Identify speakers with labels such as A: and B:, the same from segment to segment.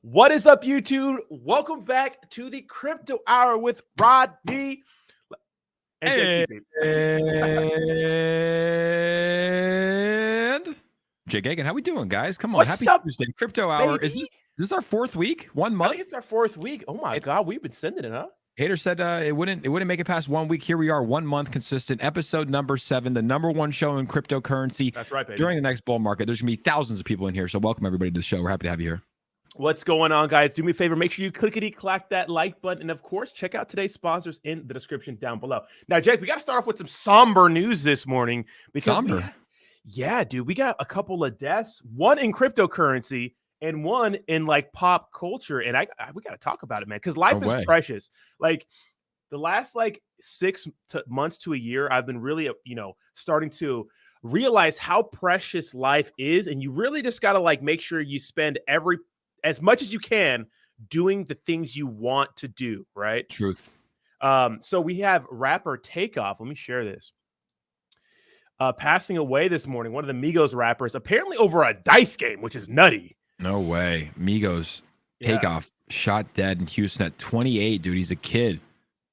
A: What is up, YouTube? Welcome back to the Crypto Hour with Rodney and
B: Jake G. How we doing, guys? Come on,
A: What's
B: happy
A: up,
B: Tuesday. Crypto Hour.
A: baby?
B: Is this our fourth week? 1
A: I
B: month?
A: think it's our fourth week. Oh my God, we've been sending it, huh?
B: Hater said it wouldn't make it past 1 week. Here we are, 1 month consistent. Episode number 7, the #1 show in cryptocurrency.
A: That's right, baby.
B: During the next bull market, there's gonna be thousands of people in here. So welcome everybody to the show. We're happy to have you here.
A: What's going on, guys? Do me a favor, make sure you clickety-clack that like button, and of course, check out today's sponsors in the description down below. Now, Jake, we got to start off with some somber news this morning because we got a couple of deaths, one in cryptocurrency and one in like pop culture, and we got to talk about it, man, because life is precious. Like the last 6 months to a year, I've been really, starting to realize how precious life is, and you really just got to make sure you spend as much as you can doing the things you want to do, right?
B: Truth.
A: So we have rapper Takeoff. Let me share this. Passing away this morning, one of the Migos rappers, apparently over a dice game, which is nutty.
B: No way. Migos, Takeoff, shot dead in Houston at 28, dude. He's a kid.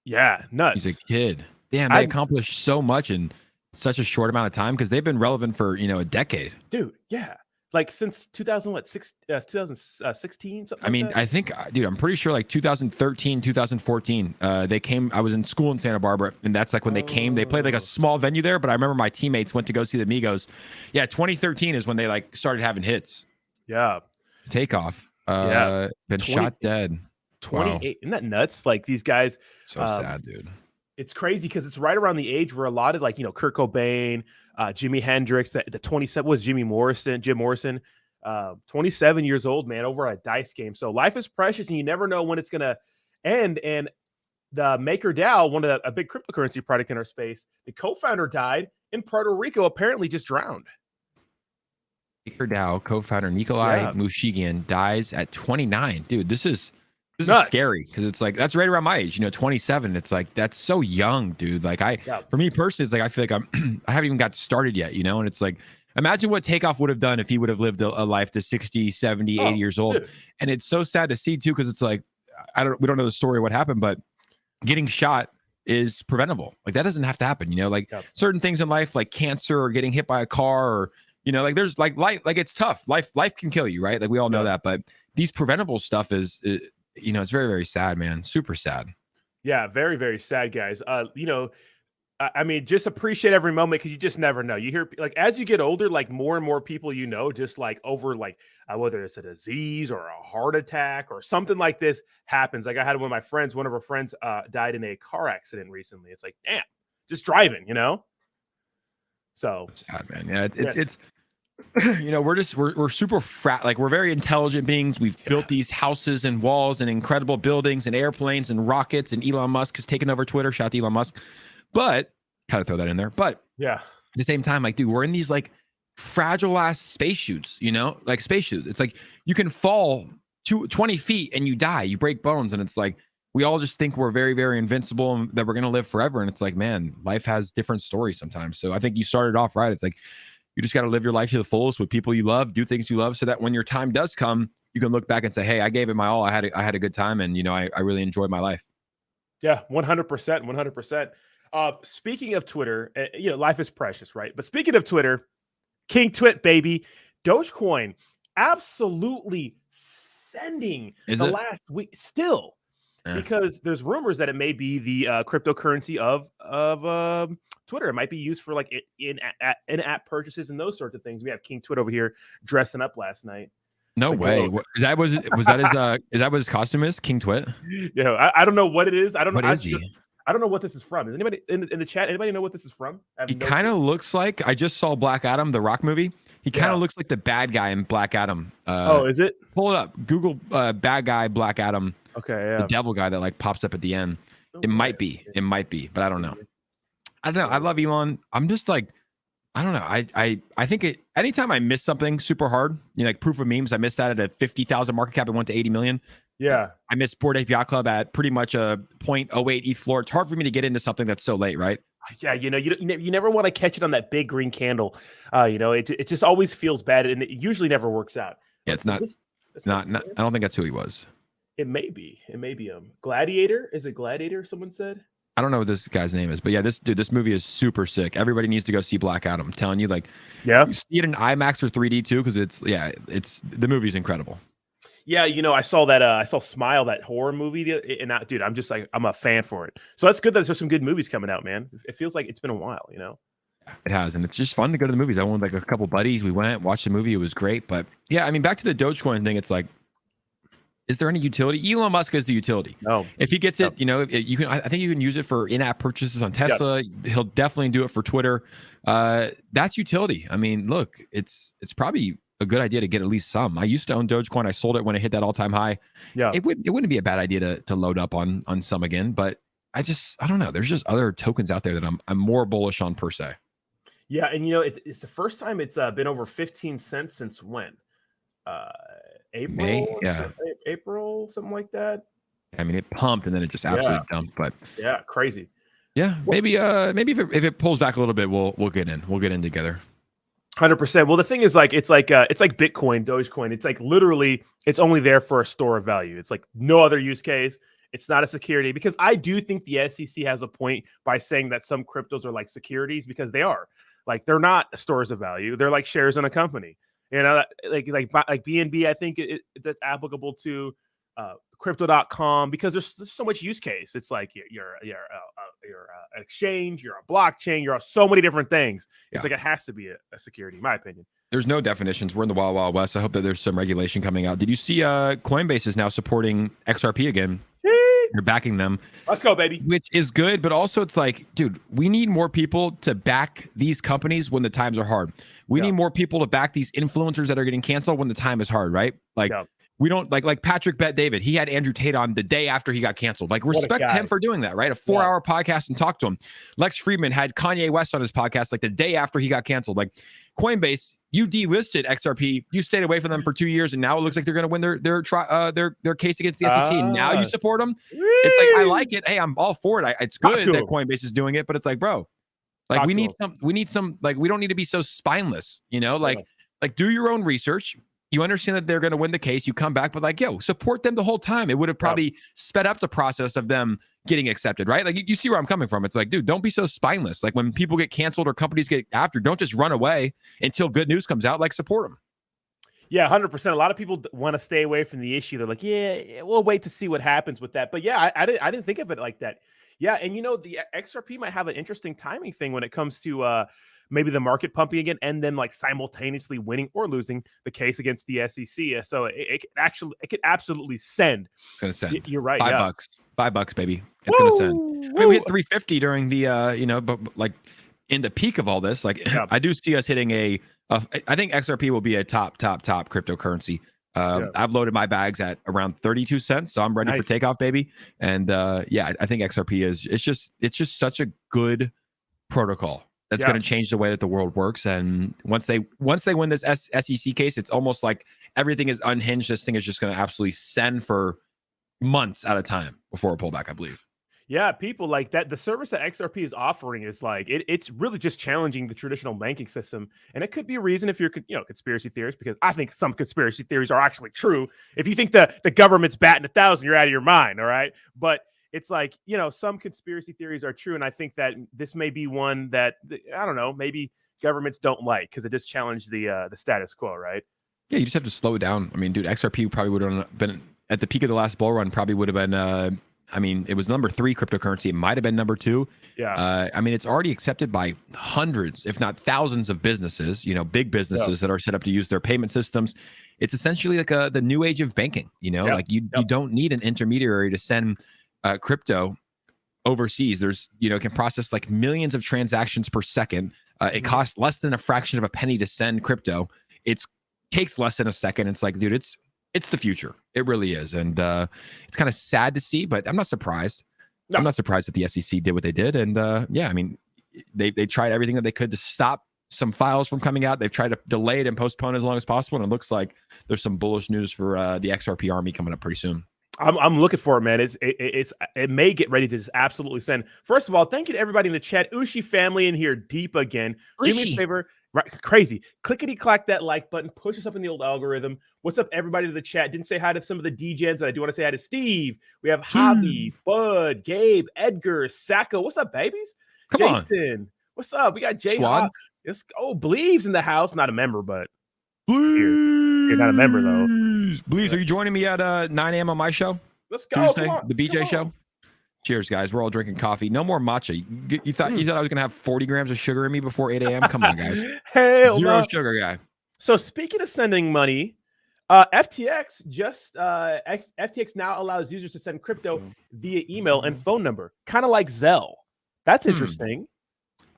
A: Yeah, nuts.
B: He's a kid. Damn, they accomplished so much in such a short amount of time because they've been relevant for, a decade.
A: Dude, yeah. Since 2016, something.
B: I mean,
A: like that?
B: I think, dude, I'm pretty sure 2013, 2014, they came. I was in school in Santa Barbara, and that's when they came. They played a small venue there, but I remember my teammates went to go see the Migos. Yeah, 2013 is when they started having hits.
A: Yeah.
B: Takeoff. Been shot dead.
A: 28. Wow. Isn't that nuts? These guys.
B: So sad, dude.
A: It's crazy because it's right around the age where a lot of Kurt Cobain, Jimi Hendrix, the 27 was Jim Morrison, 27 years old, man, over a dice game. So life is precious and you never know when it's going to end. And the MakerDAO, a big cryptocurrency product in our space, the co-founder died in Puerto Rico, apparently just drowned.
B: MakerDAO co-founder Nikolai Mushigian dies at 29. Dude, this is scary because it's that's right around my age, 27. It's that's so young, dude. For me personally, it's I feel like I haven't even got started yet, and it's imagine what Takeoff would have done if he would have lived a life to 60, 70, 80 years old. Dude. And it's so sad to see too, because it's we don't know the story of what happened, but getting shot is preventable. That doesn't have to happen, certain things in life, like cancer or getting hit by a car, or there's life, it's tough. Life can kill you, right? We all know that, but these preventable stuff is it's very, very sad, man. Super sad.
A: Yeah, very, very sad, guys. I mean, just appreciate every moment because you just never know. You hear as you get older, more and more people just over whether it's a disease or a heart attack or something like this happens. I had one of our friends died in a car accident recently. It's damn, just driving, So
B: it's sad, man. Yeah, it's we're super we're very intelligent beings. We've built these houses and walls and incredible buildings and airplanes and rockets, and Elon Musk has taken over Twitter. Shout out to Elon Musk. But kind of throw that in there. But
A: yeah,
B: at the same time, dude, we're in these fragile ass spacesuits, spacesuits. It's you can fall 20 feet and you die, you break bones. And it's we all just think we're very, very invincible and that we're going to live forever. And it's man, life has different stories sometimes. So I think you started off right. It's you just got to live your life to the fullest with people you love, do things you love, so that when your time does come, you can look back and say, hey, I gave it my all. I had a good time, and I really enjoyed my life.
A: Yeah, 100%. Speaking of Twitter, life is precious, right? But speaking of Twitter, King Twit, baby, Dogecoin absolutely sending last week still. Yeah. Because there's rumors that it may be the cryptocurrency of Twitter. It might be used for in-app purchases and those sorts of things. We have King Twit over here dressing up last night.
B: No way. Is that what his costume is? King Twit?
A: Yeah, I don't know what it is. I don't know.
B: What is he?
A: I don't know what this is from. Is anybody in the chat? Anybody know what this is from?
B: He kind of looks like, I just saw Black Adam, the Rock movie. He kind of looks like the bad guy in Black Adam.
A: Is it?
B: Pull it up. Google bad guy Black Adam.
A: Okay, yeah.
B: The devil guy that pops up at the end. It might be, but I don't know. I love Elon. I'm just I don't know. I think anytime I miss something super hard, Proof of Memes, I missed that at a 50,000 market cap. It went to 80 million.
A: Yeah.
B: I missed Bored Ape Yacht Club at pretty much a 0.08 ETH floor. It's hard for me to get into something that's so late, right?
A: Yeah, you never want to catch it on that big green candle. It just always feels bad, and it usually never works out.
B: Yeah, it's not. Not. I don't think that's who he was.
A: It may be. Gladiator. Is it Gladiator? Someone said.
B: I don't know what this guy's name is, but yeah, this movie is super sick. Everybody needs to go see Black Adam. I'm telling you, like, you see it in IMAX or 3D too, because it's the movie's incredible.
A: Yeah, I saw that. I saw Smile, that horror movie, and dude, I'm just like, I'm a fan for it. So that's good that there's some good movies coming out, man. It feels like it's been a while,
B: It has, and it's just fun to go to the movies. I went with like a couple buddies. We went, watched the movie. It was great, but yeah, I mean, back to the Dogecoin thing. It's like, is there any utility? Elon Musk is the utility.
A: No.
B: If he gets it, you can. I think you can use it for in-app purchases on Tesla. He'll definitely do it for Twitter. That's utility. I mean, look, it's probably a good idea to get at least some. I used to own Dogecoin. I sold it when it hit that all-time high.
A: Yeah,
B: it wouldn't be a bad idea to load up on some again. But I don't know. There's just other tokens out there that I'm more bullish on per se.
A: Yeah, and it's the first time it's been over 15 cents since when? April,
B: May,
A: April, something like that.
B: I mean, it pumped and then it just absolutely dumped. But
A: yeah, crazy.
B: Yeah, maybe if it pulls back a little bit, we'll get in. We'll get in together.
A: 100%. Well, the thing is, like, it's like Bitcoin, Dogecoin. It's like literally, it's only there for a store of value. It's like no other use case. It's not a security, because I do think the SEC has a point by saying that some cryptos are like securities, because they are. Like, they're not stores of value. They're like shares in a company. Like BNB, I think that's applicable to crypto.com, because there's so much use case. It's like you're an exchange, you're a blockchain, you're so many different things. It's like it has to be a security, in my opinion.
B: There's no definitions. We're in the wild, wild west. I hope that there's some regulation coming out. Did you see Coinbase is now supporting XRP again? You're backing them.
A: Let's go, baby.
B: Which is good, but also it's like, dude, we need more people to back these companies when the times are hard. We need more people to back these influencers that are getting canceled when the time is hard, right? Like, we don't like Patrick Bet David. He had Andrew Tate on the day after he got canceled. Like, respect him for doing that, right? A 4-hour podcast and talk to him. Lex Friedman had Kanye West on his podcast like the day after he got canceled. Like, Coinbase, you delisted XRP, you stayed away from them for 2 years, and now it looks like they're going to win their case against the SEC. And now you support them. It's like, I like it. Hey, I'm all for it. It's good that Coinbase is doing it, but it's like, bro, like, we need some. Like, we don't need to be so spineless, like do your own research. You understand that they're going to win the case. You come back, but like, support them the whole time. It would have probably sped up the process of them getting accepted, right? Like, you see where I'm coming from. It's like, dude, don't be so spineless. Like, when people get canceled or companies get after, don't just run away until good news comes out. Like, support them.
A: Yeah, 100%. A lot of people want to stay away from the issue. They're like, we'll wait to see what happens with that. But yeah, I didn't think of it like that. Yeah, and the XRP might have an interesting timing thing when it comes to maybe the market pumping again, and then like simultaneously winning or losing the case against the SEC. So it could absolutely send.
B: It's gonna send.
A: You're right.
B: $5, baby. It's gonna send. I mean, we hit 350 during the but like in the peak of all this, like I do see us hitting I think XRP will be a top cryptocurrency. I've loaded my bags at around 32 cents, so I'm ready for takeoff, baby. And I think XRP it's just such a good protocol that's going to change the way that the world works. And once they win this SEC case, it's almost like everything is unhinged. This thing is just going to absolutely send for months at a time before a pullback, I believe.
A: Yeah, people like that. The service that XRP is offering is like, it's really just challenging the traditional banking system. And it could be a reason if you're, conspiracy theorists, because I think some conspiracy theories are actually true. If you think the government's batting 1,000, you're out of your mind. All right. But it's like, some conspiracy theories are true. And I think that this may be one that, I don't know, maybe governments don't like, because it just challenged the status quo, right?
B: Yeah, you just have to slow it down. I mean, dude, XRP probably would have been at the peak of the last bull run, probably would have been, it was number 3 cryptocurrency. It might have been number 2.
A: Yeah.
B: It's already accepted by hundreds, if not thousands of businesses, big businesses that are set up to use their payment systems. It's essentially like the new age of banking, like you don't need an intermediary to send crypto overseas. There's, it can process like millions of transactions per second. It costs less than a fraction of a penny to send crypto. It takes less than a second. It's like, dude, it's the future. It really is. And it's kind of sad to see, but I'm not surprised. No. I'm not surprised that the SEC did what they did. And they tried everything that they could to stop some files from coming out. They've tried to delay it and postpone as long as possible. And it looks like there's some bullish news for the XRP army coming up pretty soon.
A: I'm looking for it, man. It may get ready to just absolutely send. First of all, thank you to everybody in the chat. Ushi family in here deep again. Do me a favor. Right, crazy. Clickety clack that like button. Push us up in the old algorithm. What's up, everybody to the chat? Didn't say hi to some of the DJs, but I do want to say hi to Steve. We have Javi, Bud, Gabe, Edgar, Sacco. What's up, babies?
B: Come
A: Jason,
B: on.
A: what's up? We got Jay
B: Squad.
A: Hawk. Believes in the house. Not a member, but
B: You're
A: not a member though.
B: Believes, are you joining me at 9 a.m. on my show?
A: Let's go.
B: Tuesday, the BJ show. Cheers, guys. We're all drinking coffee. No more matcha. You thought I was gonna have 40 grams of sugar in me before 8 a.m.? Come on, guys.
A: Hell
B: Zero
A: no.
B: sugar guy.
A: So speaking of sending money, FTX FTX now allows users to send crypto via email and phone number, kind of like Zelle. That's interesting.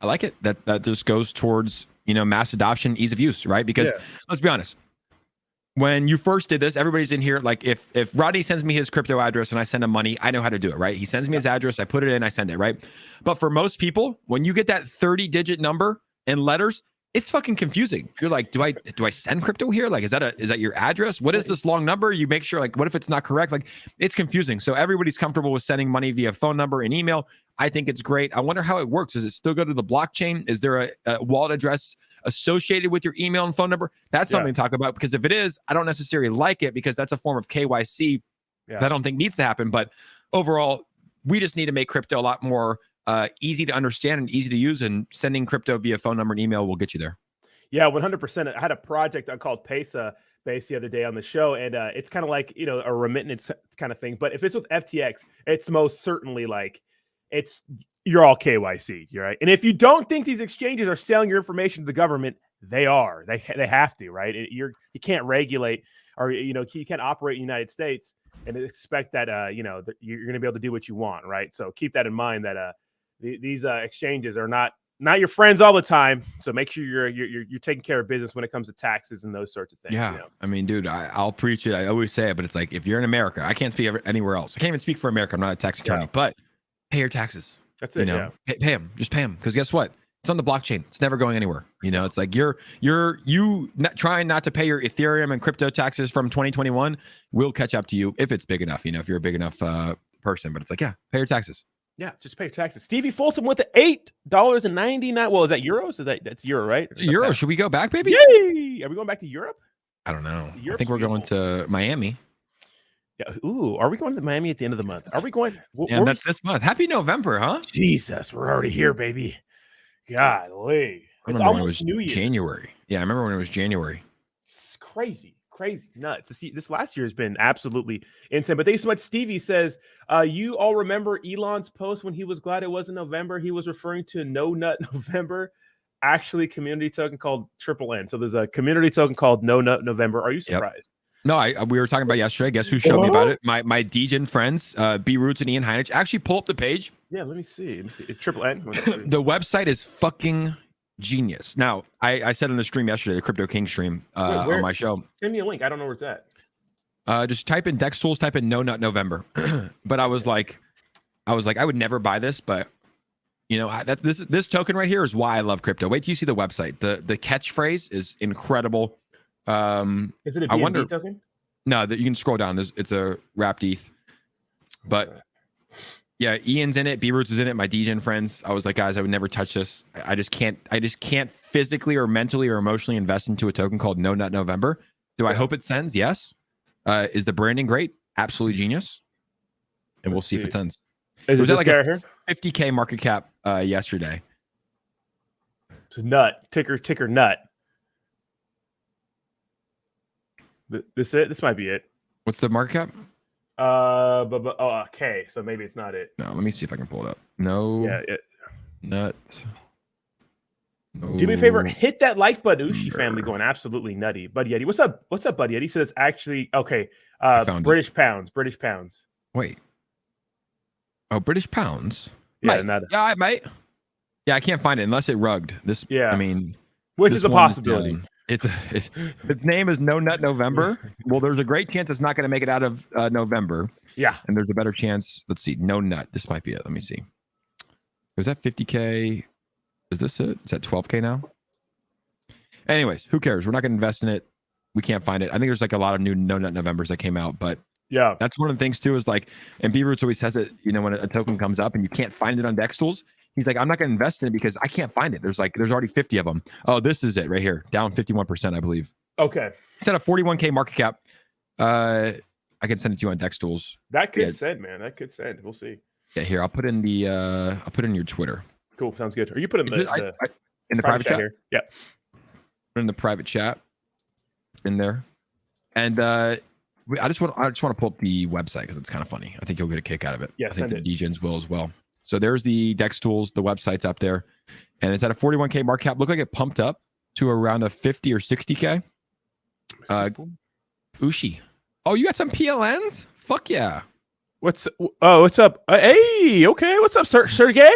B: I like it. That just goes towards mass adoption, ease of use, right? Because let's be honest. When you first did this, everybody's in here. Like if Rodney sends me his crypto address and I send him money, I know how to do it, right? He sends me his address, I put it in, I send it, right? But for most people, when you get that 30-digit number in letters, it's fucking confusing. You're like, do I send crypto here? Like, is that your address? What is this long number? You make sure, like, what if it's not correct? Like, it's confusing. So everybody's comfortable with sending money via phone number and email. I think it's great. I wonder how it works. Does it still go to the blockchain? Is there a wallet address associated with your email and phone number? That's something to talk about, because if it is, I don't necessarily like it, because that's a form of KYC that I don't think needs to happen. But overall, we just need to make crypto a lot more easy to understand and easy to use, and sending crypto via phone number and email will get you there. Yeah,
A: 100%. I had a project called Pesa Base the other day on the show, and it's kind of like a remittance kind of thing. But if it's with FTX, it's most certainly like you're all KYC, right? And if you don't think these exchanges are selling your information to the government, they are. They have to, right? You can't regulate, or you can't operate in the United States and expect that that you're going to be able to do what you want, right? So keep that in mind, that these exchanges are not your friends all the time. So make sure you're taking care of business when it comes to taxes and those sorts of things.
B: Yeah, I mean, dude, I'll preach it. I always say it, but it's like, if you're in America, I can't speak anywhere else. I can't even speak for America. I'm not a tax attorney, but pay your taxes.
A: That's it.
B: Pay them. Just pay them, because guess what? It's on the blockchain. It's never going anywhere. It's like you're trying not to pay your Ethereum and crypto taxes from 2021 will catch up to you if it's big enough. If you're a big enough person. But it's like, pay your taxes.
A: Yeah, just pay your taxes. Stevie Folsom went to $8.99. Well, is that euros? That's euro, right?
B: It's euro. Should we go back, baby?
A: Yay! Are we going back to Europe?
B: I don't know. I think we're going to Miami.
A: Yeah. Ooh, are we going to Miami at the end of the month? Are we going?
B: Yeah, that's this month. Happy November, huh?
A: Jesus, we're already here, baby. Golly.
B: It's almost New Year's. January. Yeah, I remember when it was January.
A: It's crazy nuts. This last year has been absolutely insane. But thank you so much. Stevie says, you all remember Elon's post when he was glad it wasn't November? He was referring to No Nut November. Actually, community token called Triple N. So there's a community token called No Nut November. Are you surprised?
B: No, we were talking about yesterday. Guess who showed me about it? My DGen friends, B Roots and Ian Heinrich. Actually, pull up the page.
A: Yeah, let me see. It's Triple N.
B: The website is fucking genius. Now, I said on the stream yesterday, the Crypto King stream on my show.
A: Send me a link. I don't know where it's at.
B: Just type in Dex Tools, type in No Nut November. But I was like, I would never buy this, but this token right here is why I love crypto. Wait till you see the website. The catchphrase is incredible.
A: Is it a BNB token?
B: No, you can scroll down. It's a wrapped ETH. But yeah, Ian's in it, B Roots is in it, my DGen friends. I was like, guys, I would never touch this. I just can't physically or mentally or emotionally invest into a token called No Nut November. Do I hope it sends? Yes. Is the branding great? Absolutely genius. And we'll see if it sends.
A: Is it like a
B: 50K market cap yesterday?
A: It's nut. Ticker nut. This might be it.
B: What's the market cap?
A: Okay, so maybe it's not it.
B: No, let me see if I can pull it up. No.
A: Yeah.
B: Nut. No.
A: Do me a favor, hit that like button. Ushi family going absolutely nutty. Buddy Yeti, what's up? What's up, Buddy Yeti? So it's actually okay. British pounds.
B: Wait. Oh, British pounds.
A: Yeah,
B: I might. Yeah, I can't find it unless it rugged. This. Yeah. I mean,
A: which is a possibility.
B: Its name is No Nut November. Well, there's a great chance it's not going to make it out of November.
A: Yeah.
B: And there's a better chance. Let's see. No Nut. This might be it. Let me see. Was that 50K? Is this it? Is that 12K now? Anyways, who cares? We're not going to invest in it. We can't find it. I think there's like a lot of new No Nut Novembers that came out, but
A: yeah,
B: that's one of the things too, is like, and B Roots always says it, when a token comes up and you can't find it on Dex Tools, He's like, I'm not going to invest in it because I can't find it. There's already 50 of them. Oh, this is it right here. Down 51%, I believe.
A: Okay.
B: It's at a 41K market cap. I can send it to you on Dex Tools.
A: That could send, man. That could send. We'll see.
B: Yeah, here, I'll put in your Twitter.
A: Cool. Sounds good. Are you putting
B: in the private chat
A: here? Yeah.
B: Put in the private chat in there. And I just want to pull up the website because it's kind of funny. I think you'll get a kick out of it.
A: Yeah,
B: I think the DJs will as well. So there's the Dex Tools, the website's up there, and it's at a 41K market cap. Look like it pumped up to around a 50 or 60K. Ushi. Oh, you got some PLNs? Fuck yeah.
A: What's up? Hey, okay. What's up, Sergey?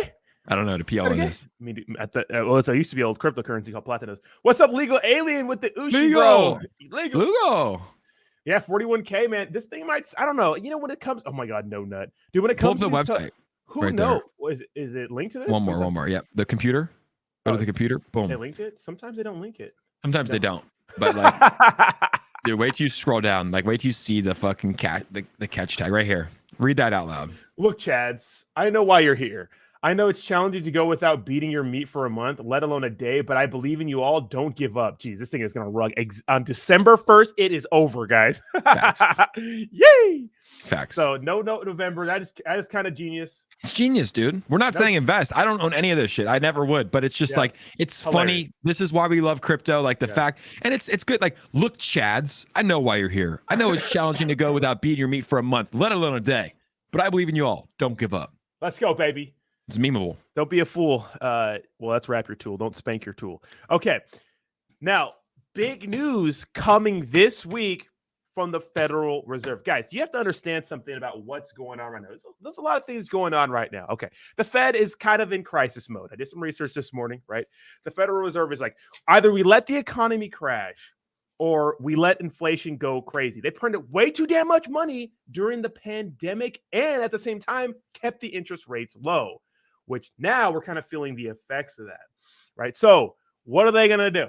B: I don't know what a PLN is.
A: I mean, it used to be an old cryptocurrency called Platinum. What's up, Legal Alien with the Ushi,
B: bro?
A: Legal. Yeah, 41K, man. This thing might, I don't know. You know, when it comes, oh my God, no nut. Dude, when it comes
B: to the website.
A: Who right knows? Is it linked to this?
B: One more. Yep. The computer. Go to the computer. Boom.
A: They linked it? Sometimes they don't link it.
B: Sometimes they don't. But like, dude, wait till you scroll down. Like, wait till you see the fucking the catch tag right here. Read that out loud.
A: Look, Chads, I know why you're here. I know it's challenging to go without beating your meat for a month, let alone a day, but I believe in you all. Don't give up. Jeez, this thing is going to rug. On December 1st, it is over, guys.
B: Facts.
A: Yay!
B: Facts.
A: So no November. That is kind of genius.
B: It's genius, dude. We're not saying invest. I don't own any of this shit. I never would, but it's just like, it's hilarious. Funny. This is why we love crypto. Like the fact, and it's good. Like, look, Chads, I know why you're here. I know it's challenging to go without beating your meat for a month, let alone a day, but I believe in you all. Don't give up.
A: Let's go, baby.
B: It's memeable.
A: Don't be a fool. Well, that's wrap your tool. Don't spank your tool. Okay. Now, big news coming this week from the Federal Reserve. Guys, you have to understand something about what's going on right now. There's a lot of things going on right now. Okay. The Fed is kind of in crisis mode. I did some research this morning, right? The Federal Reserve is like, either we let the economy crash or we let inflation go crazy. They printed way too damn much money during the pandemic and at the same time kept the interest rates low, which now we're kind of feeling the effects of that, right? So what are they going to do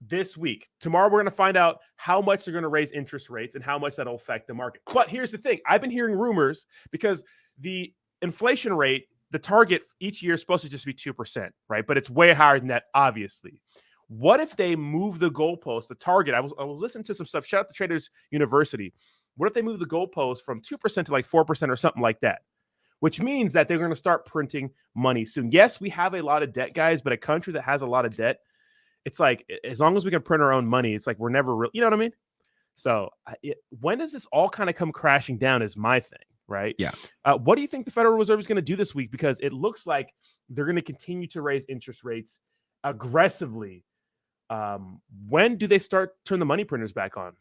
A: this week? Tomorrow, we're going to find out how much they're going to raise interest rates and how much that'll affect the market. But here's the thing. I've been hearing rumors because the inflation rate, the target each year is supposed to just be 2%, right? But it's way higher than that, obviously. What if they move the goalpost, the target? I was listening to some stuff. Shout out to Traders University. What if they move the goalpost from 2% to like 4% or something like that? Which means that they're going to start printing money soon. Yes, we have a lot of debt, guys, but a country that has a lot of debt, it's like, as long as we can print our own money, it's like we're never real. You know what I mean? So when does this all kind of come crashing down is my thing, right?
B: Yeah.
A: What do you think the Federal Reserve is going to do this week? Because it looks like they're going to continue to raise interest rates aggressively. When do they turn the money printers back on?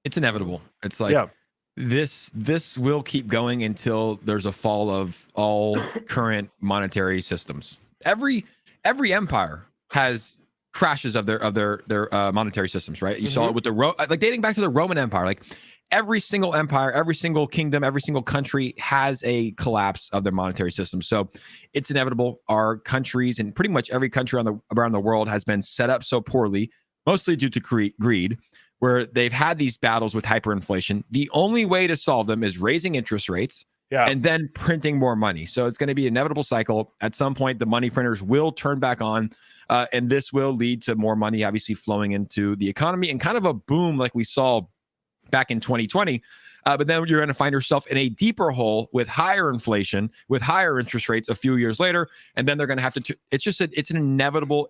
B: It's inevitable. It's like, this will keep going until there's a fall of all current monetary systems. Every empire has crashes of their monetary systems, right? You saw it with like dating back to the Roman Empire. Like every single empire, every single kingdom, every single country has a collapse of their monetary system. So it's inevitable. Our countries and pretty much every country around the world has been set up so poorly, mostly due to greed, where they've had these battles with hyperinflation. The only way to solve them is raising interest rates and then printing more money. So it's going to be an inevitable cycle. At some point, the money printers will turn back on, and this will lead to more money, obviously, flowing into the economy and kind of a boom like we saw back in 2020. But then you're going to find yourself in a deeper hole with higher inflation, with higher interest rates a few years later. And then they're going to have to, it's an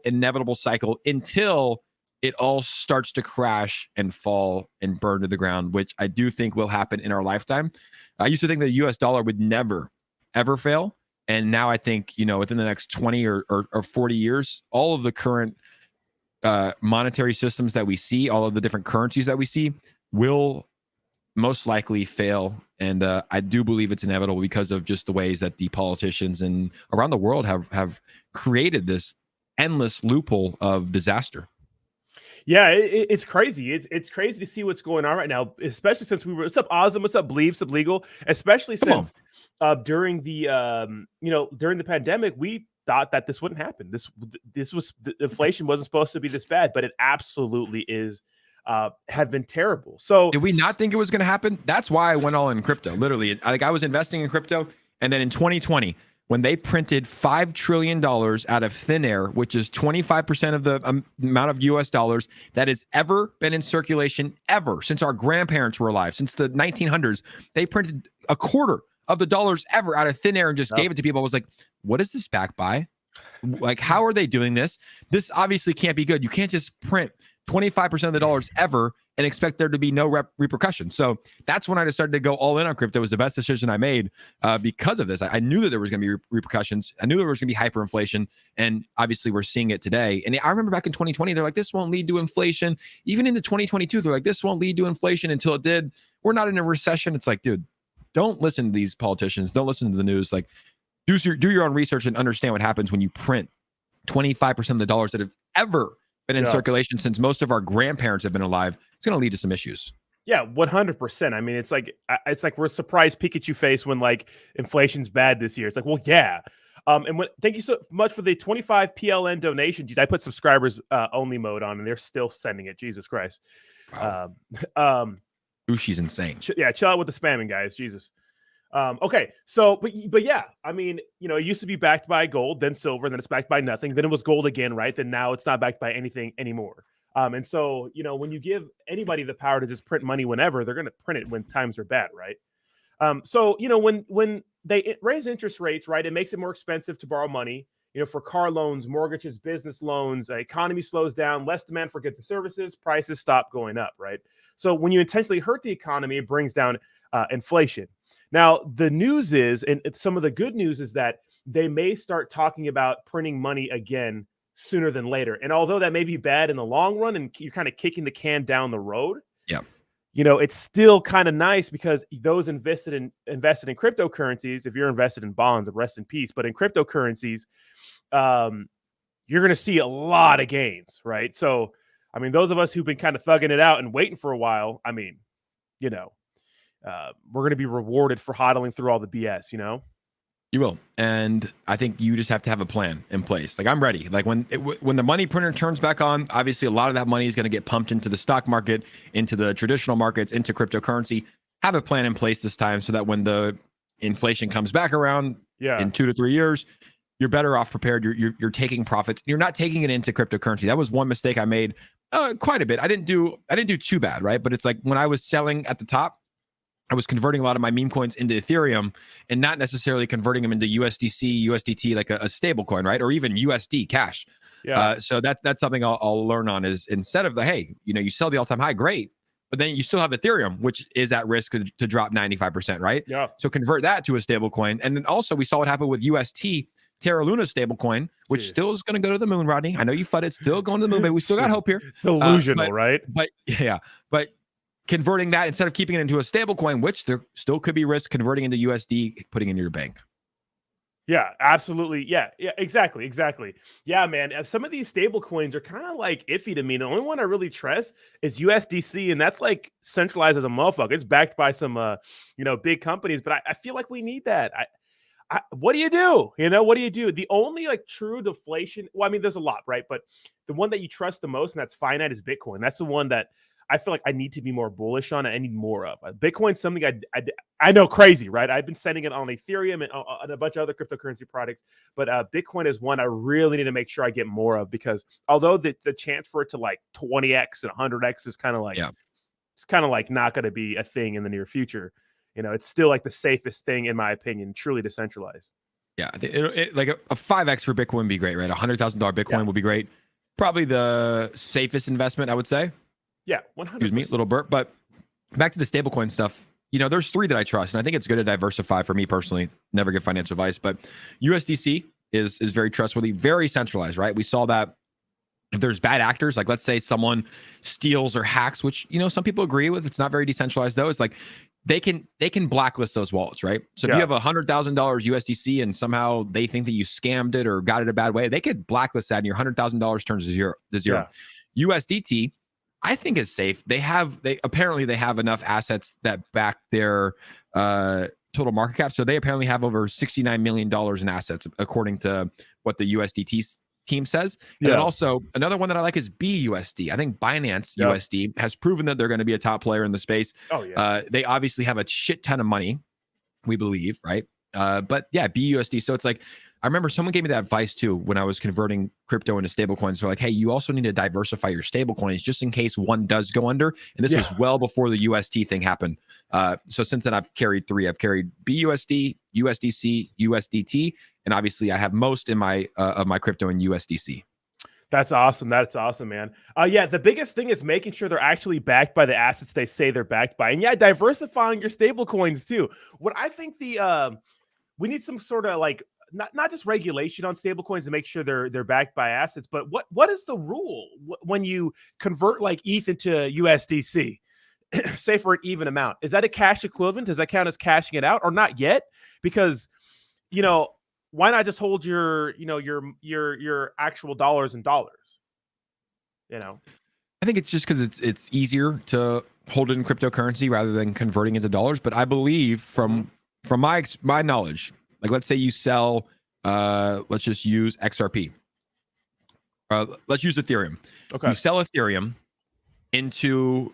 B: inevitable cycle until it all starts to crash and fall and burn to the ground, which I do think will happen in our lifetime. I used to think the US dollar would never, ever fail. And now I think, within the next 20 or 40 years, all of the current monetary systems that we see, all of the different currencies that we see will most likely fail. And I do believe it's inevitable because of just the ways that the politicians and around the world have created this endless loophole of disaster.
A: Yeah, it's crazy. It's crazy to see what's going on right now, especially since what's up, Ozum? What's up, Bleev? What's up, Legal? Especially since during the pandemic, we thought that this wouldn't happen. The inflation wasn't supposed to be this bad, but it absolutely is. Had been terrible. So
B: did we not think it was going to happen? That's why I went all in crypto. Literally, I was investing in crypto, and then in 2020, when they printed $5 trillion out of thin air, which is 25% of the amount of US dollars that has ever been in circulation ever since our grandparents were alive, since the 1900s. They printed a quarter of the dollars ever out of thin air and just gave it to people. I was like, what is this backed by? Like, how are they doing this? This obviously can't be good. You can't just print 25% of the dollars ever and expect there to be no repercussions. So that's when I decided to go all in on crypto. It was the best decision I made because of this. I knew that there was going to be repercussions. I knew there was going to be hyperinflation. And obviously we're seeing it today. And I remember back in 2020, they're like, this won't lead to inflation. Even into 2022, they're like, this won't lead to inflation until it did. We're not in a recession. It's like, dude, don't listen to these politicians. Don't listen to the news. Like, do your own research and understand what happens when you print 25% of the dollars that have ever been in circulation since most of our grandparents have been alive. It's going to lead to some issues.
A: Yeah, 100%. I mean, it's like we're surprised Pikachu face when like inflation's bad this year. It's like, well, yeah. Thank you so much for the 25 PLN donation. Jeez, I put subscribers only mode on, and they're still sending it. Jesus Christ.
B: Wow. Ushi's insane.
A: Yeah, chill out with the spamming, guys. Jesus. Okay, so but yeah, I mean, you know, it used to be backed by gold, then silver, then it's backed by nothing, then it was gold again, right? Then now it's not backed by anything anymore. And so, you know, when you give anybody the power to just print money whenever, they're going to print it when times are bad, right? So, you know, when they raise interest rates, right, it makes it more expensive to borrow money, you know, for car loans, mortgages, business loans, economy slows down, less demand for goods and services, prices stop going up, right? So when you intentionally hurt the economy, it brings down inflation. Now, the news is, and some of the good news is that they may start talking about printing money again sooner than later. And although that may be bad in the long run and you're kind of kicking the can down the road, you know, it's still kind of nice because those invested in cryptocurrencies, if you're invested in bonds, rest in peace, but in cryptocurrencies, you're going to see a lot of gains, right? So, I mean, those of us who've been kind of thugging it out and waiting for a while, I mean, you know, we're going to be rewarded for hodling through all the BS, you know?
B: You will. And I think you just have to have a plan in place. Like, I'm ready. Like when the money printer turns back on, obviously a lot of that money is going to get pumped into the stock market, into the traditional markets, into cryptocurrency. Have a plan in place this time so that when the inflation comes back around in 2 to 3 years, you're better off prepared. You're taking profits. You're not taking it into cryptocurrency. That was one mistake I made quite a bit. I didn't do too bad, right? But it's like when I was selling at the top, I was converting a lot of my meme coins into Ethereum and not necessarily converting them into USDC, USDT, like a stable coin, right? Or even USD cash. Yeah. So that's something I'll learn on is instead of hey, you know, you sell the all-time high, great. But then you still have Ethereum, which is at risk to drop 95%, right? Yeah. So convert that to a stable coin. And then also we saw what happened with UST, Terra Luna stablecoin, which still is going to go to the moon, Rodney. I know you FUD it, still going to the moon, but we still got hope here.
A: Delusional, right?
B: But converting that instead of keeping it into a stable coin, which there still could be risk, converting into USD, putting it into your bank.
A: Yeah, absolutely. Yeah, exactly. Yeah, man. Some of these stable coins are kind of like iffy to me. The only one I really trust is USDC, and that's like centralized as a motherfucker. It's backed by some, you know, big companies, but I feel like we need that. What do you do? You know, what do you do? The only like true deflation. Well, I mean, there's a lot, right? But the one that you trust the most, and that's finite, is Bitcoin. That's the one that I feel like I need to be more bullish on. I need more of. Bitcoin's something I know crazy, right? I've been sending it on Ethereum and a bunch of other cryptocurrency products, but Bitcoin is one I really need to make sure I get more of because although the chance for it to like 20x and 100x is kind of like it's kind of like not going to be a thing in the near future. You know, it's still like the safest thing in my opinion, truly decentralized.
B: Yeah, like a 5x for Bitcoin would be great, right? $100,000 Bitcoin would be great. Probably the safest investment, I would say.
A: Yeah, 100%.
B: Excuse me, little burp. But back to the stablecoin stuff, you know, there's 3 that I trust, and I think it's good to diversify for me personally. Never give financial advice, but USDC is very trustworthy, very centralized, right? We saw that if there's bad actors, like let's say someone steals or hacks, which, you know, some people agree with, it's not very decentralized though. It's like they can blacklist those wallets, right? So if you have $100,000 USDC and somehow they think that you scammed it or got it a bad way, they could blacklist that and your $100,000 turns to zero. Yeah. USDT, I think is safe. They apparently have enough assets that back their total market cap. So they apparently have over $69 million in assets, according to what the USDT team says. And then also another one that I like is BUSD. I think Binance USD has proven that they're going to be a top player in the space. Oh yeah. They obviously have a shit ton of money, we believe, right? But yeah, BUSD. So it's like, I remember someone gave me that advice too when I was converting crypto into stablecoins. So like, hey, you also need to diversify your stablecoins just in case one does go under. And this was well before the UST thing happened. So since then, I've carried 3. I've carried BUSD, USDC, USDT, and obviously I have most in my of my crypto in USDC.
A: That's awesome. That's awesome, man. Yeah, the biggest thing is making sure they're actually backed by the assets they say they're backed by, and diversifying your stable coins too. What I think we need some sort of like not just regulation on stable coins to make sure they're backed by assets, but what is the rule when you convert like ETH into USDC, say for an even amount? Is that a cash equivalent? Does that count as cashing it out or not yet? Because why not just hold your actual dollars in dollars?
B: I think it's just because it's easier to hold it in cryptocurrency rather than converting into dollars. But I believe from my knowledge, like let's say you sell, let's just use XRP. Let's use Ethereum. Okay. You sell Ethereum into,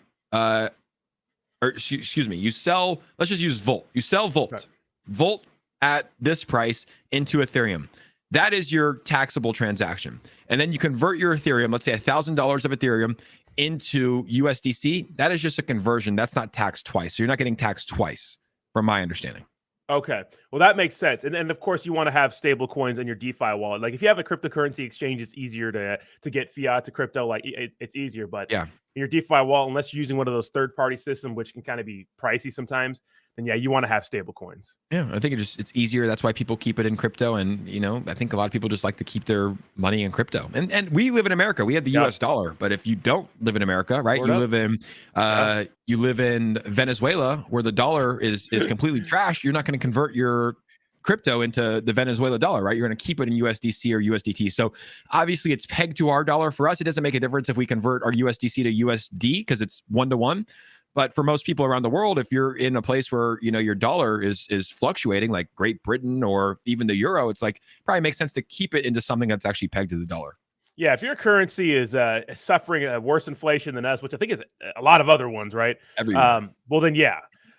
B: excuse me, you sell, let's just use Volt. You sell Volt. Okay. Volt at this price into Ethereum. That is your taxable transaction. And then you convert your Ethereum, let's say $1,000 of Ethereum into USDC. That is just a conversion. That's not taxed twice. So you're not getting taxed twice, from my understanding.
A: Okay. Well, that makes sense. And of course, you want to have stable coins in your DeFi wallet. Like if you have a cryptocurrency exchange, it's easier to get fiat to crypto. Like it's easier. But in your DeFi wallet, unless you're using one of those third-party systems, which can kind of be pricey sometimes, then you want to have stable coins.
B: Yeah, I think it's easier. That's why people keep it in crypto. And I think a lot of people just like to keep their money in crypto. And we live in America. We have the US dollar. But if you don't live in America, right? You live in Venezuela, where the dollar is completely trash. You're not going to convert your crypto into the Venezuela dollar, right? You're going to keep it in USDC or USDT. So obviously it's pegged to our dollar. For us, it doesn't make a difference if we convert our USDC to USD because it's 1-to-1. But for most people around the world, if you're in a place where your dollar is fluctuating, like Great Britain or even the euro, it's like probably makes sense to keep it into something that's actually pegged to the dollar.
A: Yeah, if your currency is suffering worse inflation than us, which I think is a lot of other ones, right? Well, then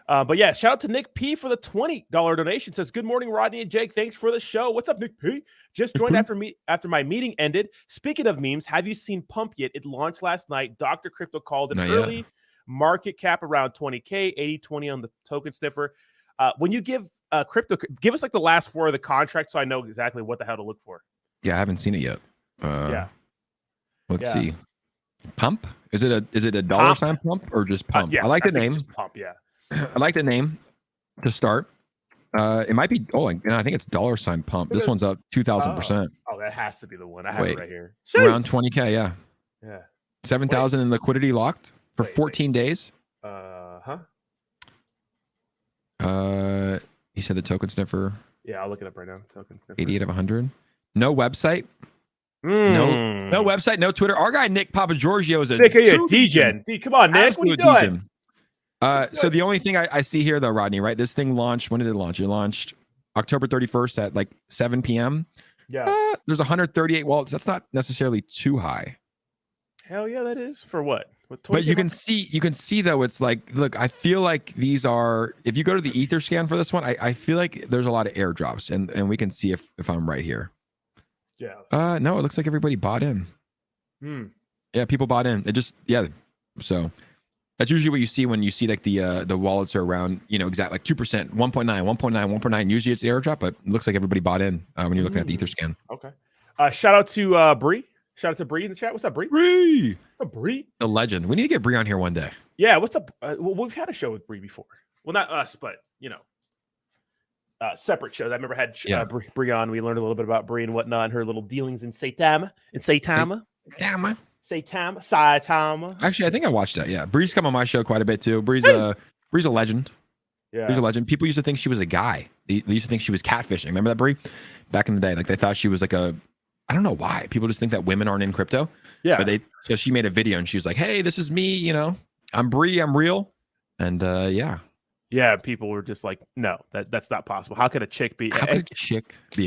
A: but yeah, shout out to Nick P for the $20 donation. Says, good morning, Rodney and Jake. Thanks for the show. What's up, Nick P? Just joined after my meeting ended. Speaking of memes, have you seen Pump yet? It launched last night. Dr. Crypto called it early. Market cap around 20K, 80-20 on the token sniffer. When you give crypto, give us like the last 4 of the contract so I know exactly what the hell to look for.
B: Yeah, I haven't seen it yet. Let's see. Pump? Is it a dollar sign pump or just pump? I like the name.
A: Pump, yeah.
B: I like the name to start. It might be. I think it's dollar sign pump. This one's up 2,000%.
A: Oh, that has to be the one. I have it right here.
B: Around 20K. Yeah. 7,000 in liquidity locked for 14 days. He said the token sniffer.
A: Yeah, I'll look it up right now. Token sniffer.
B: 88 of 100. No website. No website. No Twitter. Our guy Nick Papagiorgio is a
A: degen. Come on, Nick. What are you doing?
B: So the only thing I see here, though, Rodney, right? This thing launched. When did it launch? It launched October 31st at like 7 p.m.
A: Yeah.
B: There's 138 wallets. That's not necessarily too high.
A: Hell yeah, that is. For what?
B: But you can see though, it's like, look, I feel like these are, if you go to the Ether scan for this one, I feel like there's a lot of airdrops, and we can see if I'm right here.
A: Yeah.
B: No, it looks like everybody bought in. Yeah, people bought in. It just, so that's usually what you see when you see like the wallets are around, exactly like 2%, 1.9. Usually it's the airdrop, but it looks like everybody bought in when you're looking at the Ether scan.
A: Okay. Shout out to Bree. Shout out to Bree in the chat. What's up, Bree?
B: Bree!
A: What's up, Bree?
B: The legend. We need to get Bree on here one day.
A: Yeah, what's up? Well, we've had a show with Bree before. Well, not us, but, separate shows. I remember had Bree on. We learned a little bit about Bree and whatnot and her little dealings in Saitama. Saitama.
B: Actually, I think I watched that. Yeah. Bree's come on my show quite a bit too. Bree's a legend.
A: Yeah.
B: Bree's a legend. People used to think she was a guy. They used to think she was catfishing. Remember that, Bree? Back in the day. Like they thought she was like I don't know why. People just think that women aren't in crypto.
A: Yeah.
B: But so she made a video and she was like, hey, this is me, I'm Bree, I'm real. And
A: Yeah, people were just like, no, that's not possible. How could a chick be
B: in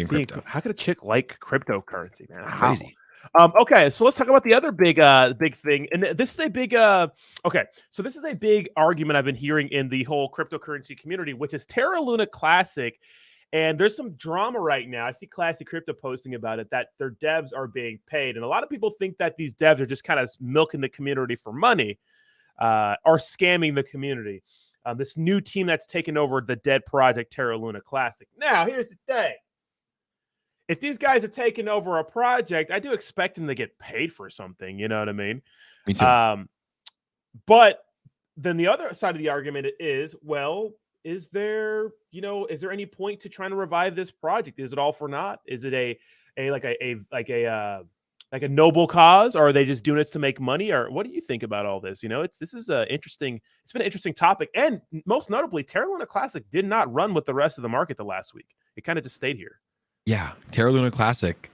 B: crypto? How
A: could a chick like cryptocurrency, man?
B: Crazy.
A: Okay, so let's talk about the other big thing. And this is a big so this is a big argument I've been hearing in the whole cryptocurrency community, which is Terra Luna Classic And there's some drama right now. I see Classic Crypto posting about it, that their devs are being paid. And a lot of people think that these devs are just kind of milking the community for money, or scamming the community. This new team that's taken over the dead project Terra Luna Classic. Now, here's the thing. If these guys are taking over a project, I do expect them to get paid for something. You know what I mean?
B: Me too.
A: But then the other side of the argument is, well, is there any point to trying to revive this project? Is it all for naught? Is it a noble cause, or are they just doing this to make money? Or what do you think about all this? This is it's been an interesting topic. And most notably, Terra Luna Classic did not run with the rest of the market the last week. It kind of just stayed here.
B: Yeah, Terra Luna Classic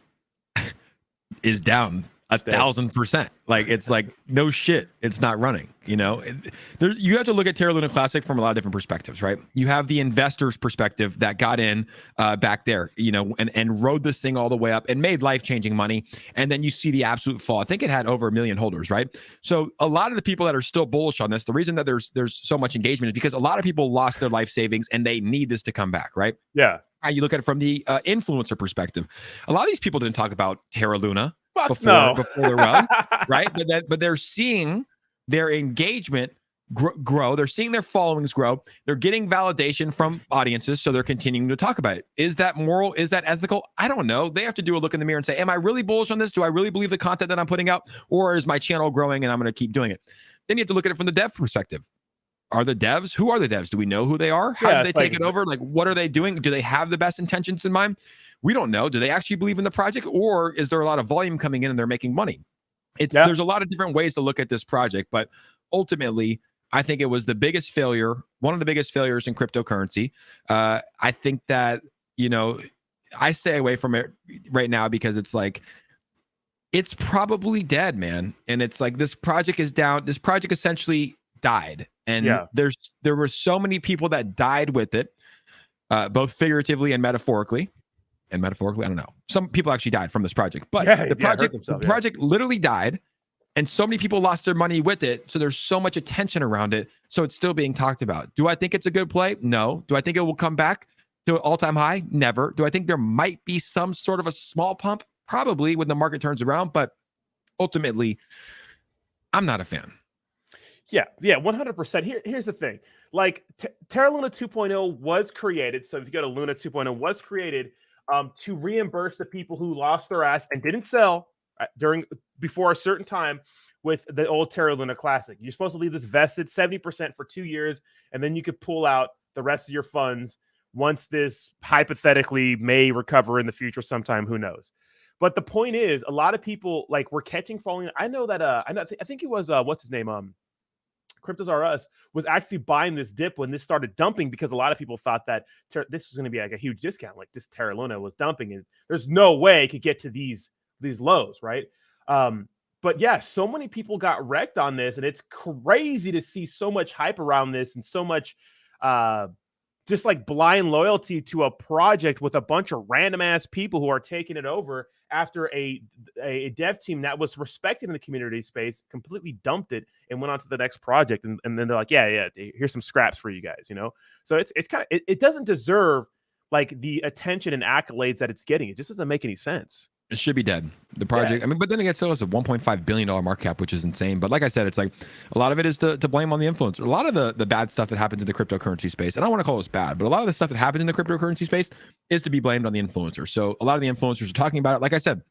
B: is down 1,000%. Like, it's like, no shit, it's not running. You have to look at Terra Luna Classic from a lot of different perspectives, right? You have the investors' perspective that got in back there, and rode this thing all the way up and made life-changing money. And then you see the absolute fall. I think it had over 1 million holders, right? So a lot of the people that are still bullish on this, the reason that there's so much engagement is because a lot of people lost their life savings and they need this to come back, right?
A: Yeah.
B: You look at it from the influencer perspective. A lot of these people didn't talk about Terra Luna before their run, right? But they're seeing their engagement grow. They're seeing their followings grow. They're getting validation from audiences, so they're continuing to talk about it. Is that moral? Is that ethical? I don't know. They have to do a look in the mirror and say, am I really bullish on this? Do I really believe the content that I'm putting out? Or is my channel growing and I'm going to keep doing it? Then you have to look at it from the dev perspective. Are the devs? Who are the devs? Do we know who they are? How did they take it over? Like, what are they doing? Do they have the best intentions in mind? We don't know. Do they actually believe in the project, or is there a lot of volume coming in and they're making money? There's a lot of different ways to look at this project, but ultimately, I think it was the biggest failure, one of the biggest failures in cryptocurrency. I think that, I stay away from it right now because it's like, it's probably dead, man. And it's like, this project is down. This project essentially died. And there were so many people that died with it, both figuratively and metaphorically. I don't know. Some people actually died from this project, but the project literally died, and so many people lost their money with it. So there's so much attention around it. So it's still being talked about. Do I think it's a good play? No. Do I think it will come back to an all-time high? Never. Do I think there might be some sort of a small pump? Probably, when the market turns around, but ultimately, I'm not a fan.
A: Yeah, 100%. Here's the thing. Like, Terra Luna 2.0 was created. So if you go to Luna 2.0, was created to reimburse the people who lost their ass and didn't sell before a certain time with the old Terra Luna Classic. You're supposed to leave this vested 70% for 2 years, and then you could pull out the rest of your funds once this hypothetically may recover in the future sometime. Who knows? But the point is, a lot of people were catching falling. I know that I think it was what's his name, Cryptos R Us was actually buying this dip when this started dumping, because a lot of people thought that this was going to be like a huge discount. Like, this Terra Luna was dumping, and there's no way it could get to these lows, right? But yeah, so many people got wrecked on this, and it's crazy to see so much hype around this and so much just like blind loyalty to a project with a bunch of random ass people who are taking it over after a dev team that was respected in the community space completely dumped it and went on to the next project. And then they're like, yeah, here's some scraps for you guys, So it's kind of, it doesn't deserve like the attention and accolades that it's getting. It just doesn't make any sense.
B: It should be dead. The project, I mean, but then again, still has a $1.5 billion market cap, which is insane. But like I said, it's like a lot of it is to blame on the influencer. A lot of the bad stuff that happens in the cryptocurrency space, and I don't want to call this bad, but a lot of the stuff that happens in the cryptocurrency space is to be blamed on the influencer. So a lot of the influencers are talking about it. Like I said,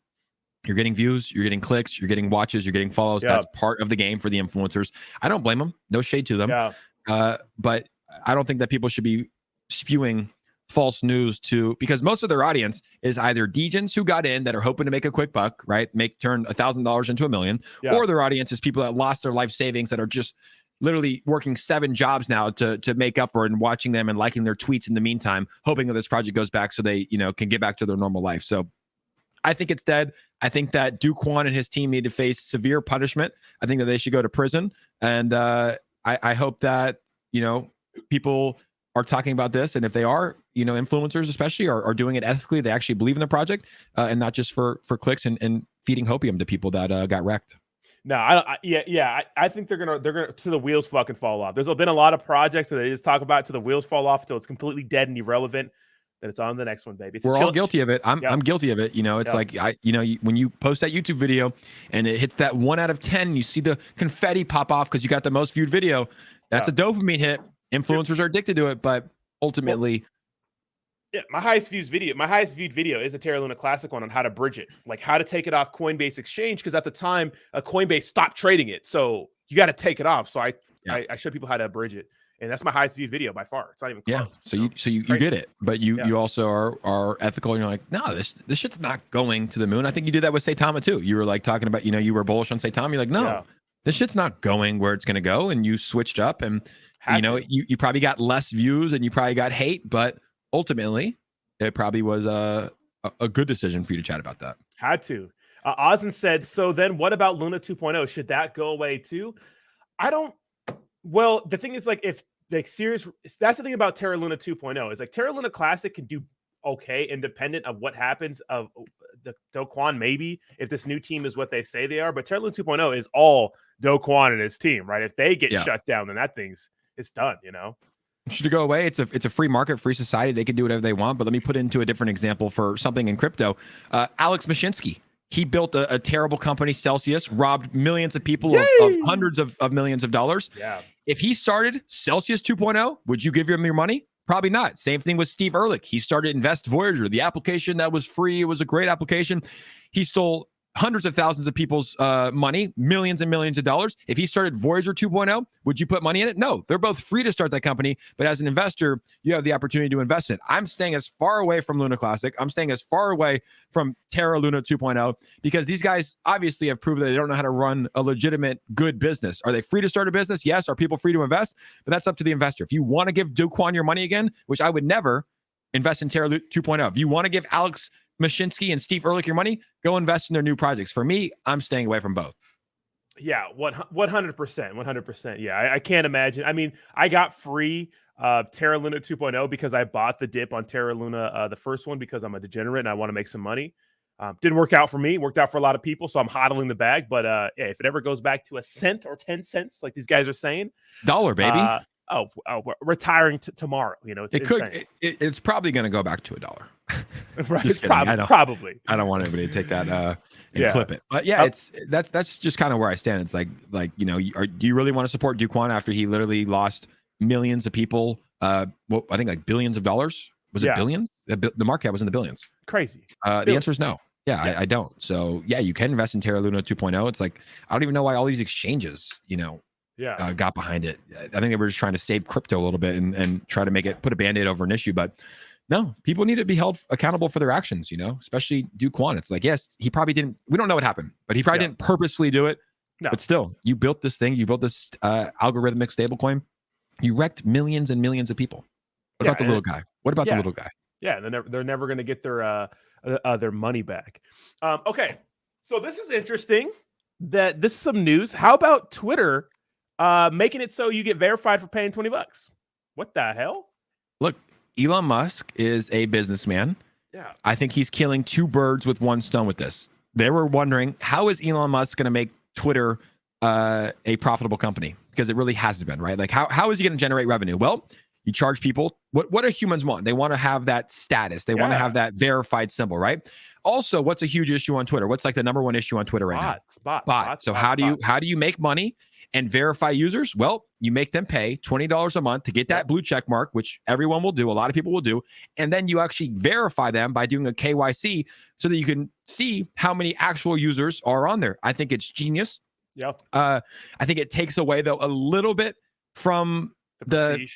B: you're getting views, you're getting clicks, you're getting watches, you're getting follows. Yeah. That's part of the game for the influencers. I don't blame them. No shade to them. Yeah. But I don't think that people should be spewing false news because most of their audience is either degens who got in that are hoping to make a quick buck, right? Turn $1,000 into $1 million, or their audience is people that lost their life savings that are just literally working 7 jobs now to make up for it and watching them and liking their tweets in the meantime, hoping that this project goes back so they, can get back to their normal life. So I think it's dead. I think that Do Kwon and his team need to face severe punishment. I think that they should go to prison. And I hope that, people are talking about this. And if they are, influencers especially are doing it ethically, they actually believe in the project and not just for clicks and feeding hopium to people that got wrecked.
A: No, I think they're gonna to the wheels fucking fall off. There's been a lot of projects that they just talk about to the wheels fall off until it's completely dead and irrelevant. then it's on the next one, baby.
B: We're all guilty of it. I'm guilty of it. You know, it's
A: Yep.
B: like when you post that YouTube video and it hits that 1 out of 10, you see the confetti pop off because you got the most viewed video. That's a dopamine hit. Influencers are addicted to it, but ultimately.
A: Yeah, my highest viewed video is a Terra Luna Classic one on how to bridge it, like how to take it off Coinbase Exchange, because at the time Coinbase stopped trading it, so you got to take it off. So I show people how to bridge it, and that's my highest viewed video by far. It's not even close.
B: Yeah, so you did it, but you also are ethical, and you're like, no, this shit's not going to the moon. I think you did that with Saitama too. You were like talking about, you were bullish on Saitama. You're like, no, this shit's not going where it's going to go, and you switched up, and you probably got less views and you probably got hate, but ultimately, it probably was a good decision for you to chat about that.
A: Had to. Ozen said, so then what about Luna 2.0? Should that go away too? Well, the thing is, like, if like serious, that's the thing about Terra Luna 2.0. Is like Terra Luna Classic can do okay independent of what happens of the Do Kwon, maybe if this new team is what they say they are. But Terra Luna 2.0 is all Do Kwon and his team, right? If they get shut down, then it's done,
B: Should it go away? It's a free market, free society. They can do whatever they want. But let me put it into a different example for something in crypto. Alex Mashinsky, he built a terrible company, Celsius, robbed millions of people of hundreds of millions of dollars.
A: Yeah.
B: If he started Celsius 2.0, would you give him your money? Probably not. Same thing with Steve Ehrlich. He started Invest Voyager, the application that was free. It was a great application. He stole hundreds of thousands of people's money, millions and millions of dollars. If he started Voyager 2.0, would you put money in it? No, they're both free to start that company. But as an investor, you have the opportunity to invest in it. I'm staying as far away from Luna Classic. I'm staying as far away from Terra Luna 2.0 because these guys obviously have proven that they don't know how to run a legitimate, good business. Are they free to start a business? Yes. Are people free to invest? But that's up to the investor. If you want to give Do Kwon your money again, which I would never invest in Terra 2.0. If you want to give Alex Mashinsky and Steve Ehrlich your money, go invest in their new projects. For me, I'm staying away from both.
A: Yeah, 100%. Yeah, I can't imagine. I mean, I got free Terra Luna 2.0 because I bought the dip on Terra Luna, the first one, because I'm a degenerate and I want to make some money. Didn't work out for me, worked out for a lot of people, so I'm hodling the bag. But if it ever goes back to a cent or 10 cents, like these guys are saying,
B: $1, baby.
A: Retiring tomorrow.
B: It's probably going to go back to $1.
A: Right, it's probably.
B: I don't want anybody to take that and clip it. But yeah, that's just kind of where I stand. It's like do you really want to support Do Kwon after he literally lost millions of people? I think like billions of dollars. Was it billions? The market cap was in the billions.
A: Crazy.
B: The answer is no. Yeah. I don't. So yeah, you can invest in Terra Luna 2.0. It's like I don't even know why all these exchanges, got behind it. I think they were just trying to save crypto a little bit and try to put a band-aid over an issue. But no, people need to be held accountable for their actions, especially Do Kwon. It's like, yes, he probably didn't, we don't know what happened, but he probably didn't purposely do it. No. But still, you built this thing, you built this algorithmic stablecoin. You wrecked millions and millions of people. What about the little guy? What about the little guy?
A: Yeah, they're never going to get their money back. Okay, so this is interesting. This is some news. How about Twitter making it so you get verified for paying $20? What the hell?
B: Look, Elon Musk is a businessman.
A: Yeah.
B: I think he's killing two birds with one stone with this. They were wondering, how is Elon Musk going to make Twitter a profitable company? Because it really hasn't been, right? Like, how is he going to generate revenue? Well, you charge people. What do humans want? They want to have that status. They want to have that verified symbol, right? Also, what's a huge issue on Twitter? What's like the number one issue on Twitter right now? Bots. So how do you make money and verify users? Well, you make them pay $20 a month to get that blue check mark, which everyone will do. A lot of people will do. And then you actually verify them by doing a KYC so that you can see how many actual users are on there. I think it's genius.
A: Yeah.
B: I think it takes away, though, a little bit from the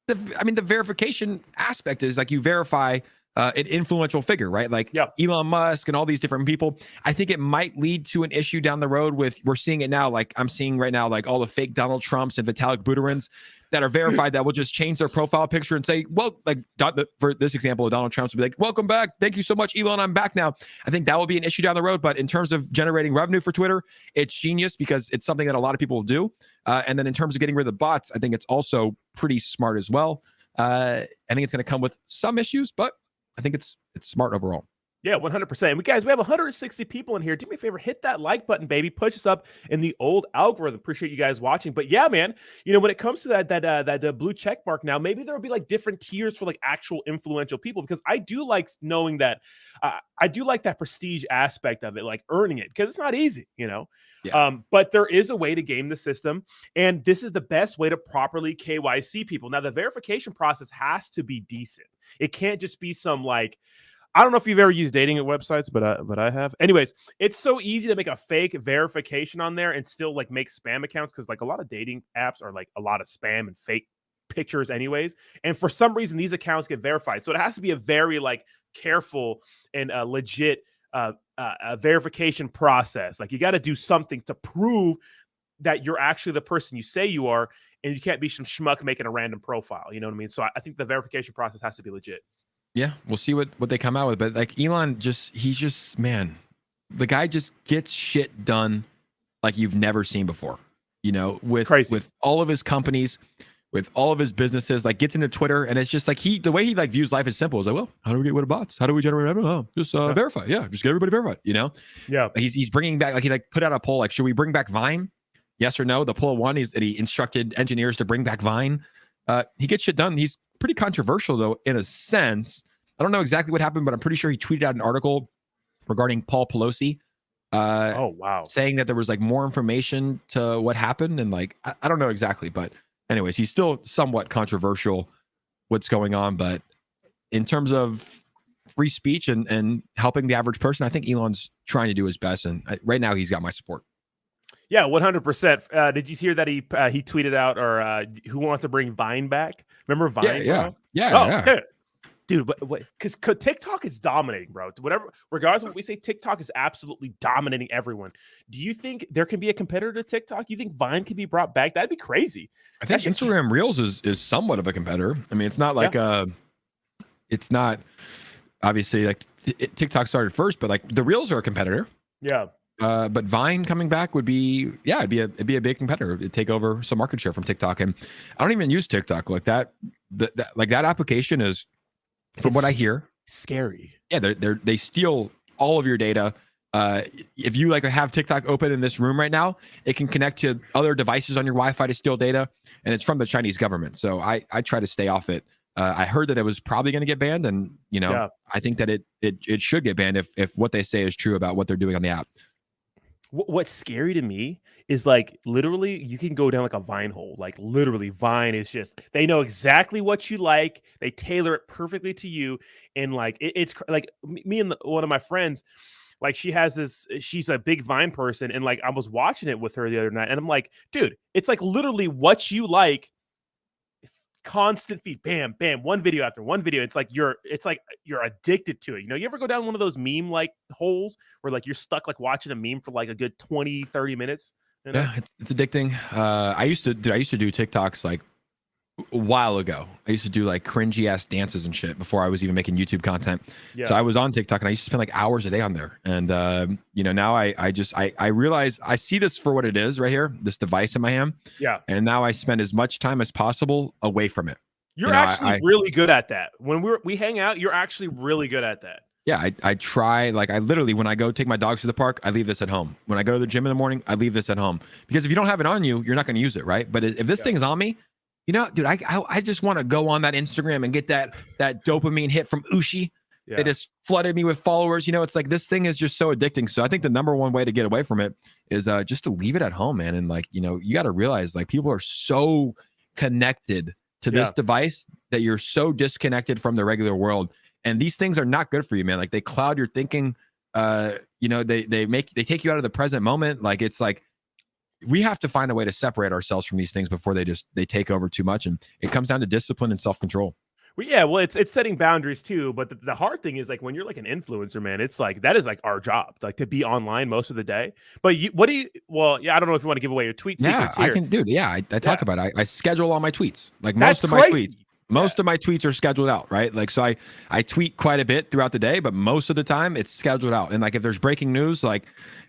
B: verification aspect is like you verify an influential figure, right? Like Elon Musk and all these different people. I think it might lead to an issue down the road we're seeing it now. Like I'm seeing right now, like all the fake Donald Trumps and Vitalik Buterins that are verified that will just change their profile picture and say, well, like for this example of Donald Trump's will be like, welcome back. Thank you so much, Elon. I'm back now. I think that will be an issue down the road. But in terms of generating revenue for Twitter, it's genius because it's something that a lot of people will do. And then in terms of getting rid of the bots, I think it's also pretty smart as well. I think it's going to come with some issues, but I think it's smart overall.
A: Yeah, 100%. We guys, we have 160 people in here. Do me a favor, hit that like button, baby. Push us up in the old algorithm. Appreciate you guys watching. But yeah, man, when it comes to that blue check mark now, maybe there will be like different tiers for like actual influential people, because I do like knowing that I do like that prestige aspect of it, like earning it, because it's not easy,
B: Yeah.
A: But there is a way to game the system, and this is the best way to properly KYC people. Now, the verification process has to be decent. It can't just be some like, I don't know if you've ever used dating websites, but I have. Anyways, it's so easy to make a fake verification on there and still like make spam accounts, because like a lot of dating apps are like a lot of spam and fake pictures anyways. And for some reason, these accounts get verified. So it has to be a very like careful and legit verification process. Like you got to do something to prove that you're actually the person you say you are, and you can't be some schmuck making a random profile. You know what I mean? So I think the verification process has to be legit.
B: Yeah, we'll see what they come out with. But like Elon, man, the guy just gets shit done like you've never seen before. With all of his companies, with all of his businesses, like gets into Twitter, and it's just like the way he like views life is simple. It's like, well, how do we get rid of bots? How do we generate revenue? Oh, just verify. Yeah, just get everybody verified.
A: Yeah.
B: He's bringing back, like he like put out a poll like, should we bring back Vine? Yes or no? The poll won. He instructed engineers to bring back Vine. He gets shit done. He's pretty controversial though, in a sense. I don't know exactly what happened, but I'm pretty sure he tweeted out an article regarding Paul Pelosi.
A: Oh wow!
B: Saying that there was like more information to what happened, and like I don't know exactly, but anyways, he's still somewhat controversial. What's going on, but in terms of free speech and helping the average person, I think Elon's trying to do his best, and right now he's got my support.
A: Yeah, 100%. Did you hear that he tweeted out, or who wants to bring Vine back? Remember Vine?
B: Yeah.
A: Dude, but because TikTok is dominating, bro. Whatever, regardless of what we say, TikTok is absolutely dominating everyone. Do you think there can be a competitor to TikTok? You think Vine can be brought back? That'd be crazy.
B: I think Instagram Reels is somewhat of a competitor. I mean, it's not like it's not obviously like TikTok started first, but like the Reels are a competitor.
A: Yeah.
B: But Vine coming back would be, it'd be a big competitor. It'd take over some market share from TikTok. And I don't even use TikTok like that. That application is, from what I hear,
A: scary.
B: Yeah, they steal all of your data. If you like have TikTok open in this room right now, it can connect to other devices on your Wi-Fi to steal data, and it's from the Chinese government. So I try to stay off it. I heard that it was probably going to get banned, and I think that it should get banned if what they say is true about what they're doing on the app.
A: What's scary to me is like literally you can go down like a Vine hole. Like literally Vine is just, they know exactly what you like. They tailor it perfectly to you. And like, it's like me and one of my friends, like she's a big Vine person. And like, I was watching it with her the other night and I'm like, dude, it's like literally what you like. Constant feed, bam, bam, one video after one video. It's like you're addicted to it. You ever go down one of those meme like holes where like you're stuck like watching a meme for like a good 20-30 minutes?
B: Yeah, it's addicting. I used to do TikToks like a while ago. I used to do like cringy ass dances and shit before I was even making YouTube content. Yeah. So I was on TikTok and I used to spend like hours a day on there. And now I realize I see this for what it is right here, this device in my hand.
A: Yeah.
B: And now I spend as much time as possible away from it.
A: You're actually really good at that. When we hang out, you're actually really good at that.
B: Yeah, I try, like I literally, when I go take my dogs to the park, I leave this at home. When I go to the gym in the morning, I leave this at home. Because if you don't have it on you, you're not going to use it, right? But if this thing is on me, dude, I just want to go on that Instagram and get that dopamine hit from Ushi. Yeah. It just flooded me with followers. It's like this thing is just so addicting. So I think the number one way to get away from it is just to leave it at home, man. And like, you got to realize like people are so connected to this device that you're so disconnected from the regular world. And these things are not good for you, man. Like they cloud your thinking. They take you out of the present moment. Like it's like, we have to find a way to separate ourselves from these things before they take over too much. And it comes down to discipline and self-control.
A: Well, it's setting boundaries too. But the hard thing is like when you're like an influencer, man, it's like that is like our job, like to be online most of the day. But I don't know if you want to give away your tweet secrets here.
B: I can, dude. Yeah, I talk about it. I schedule all my tweets. Like most of my tweets. Most of my tweets are scheduled out, right? Like, so I tweet quite a bit throughout the day, but most of the time it's scheduled out. And like, if there's breaking news, like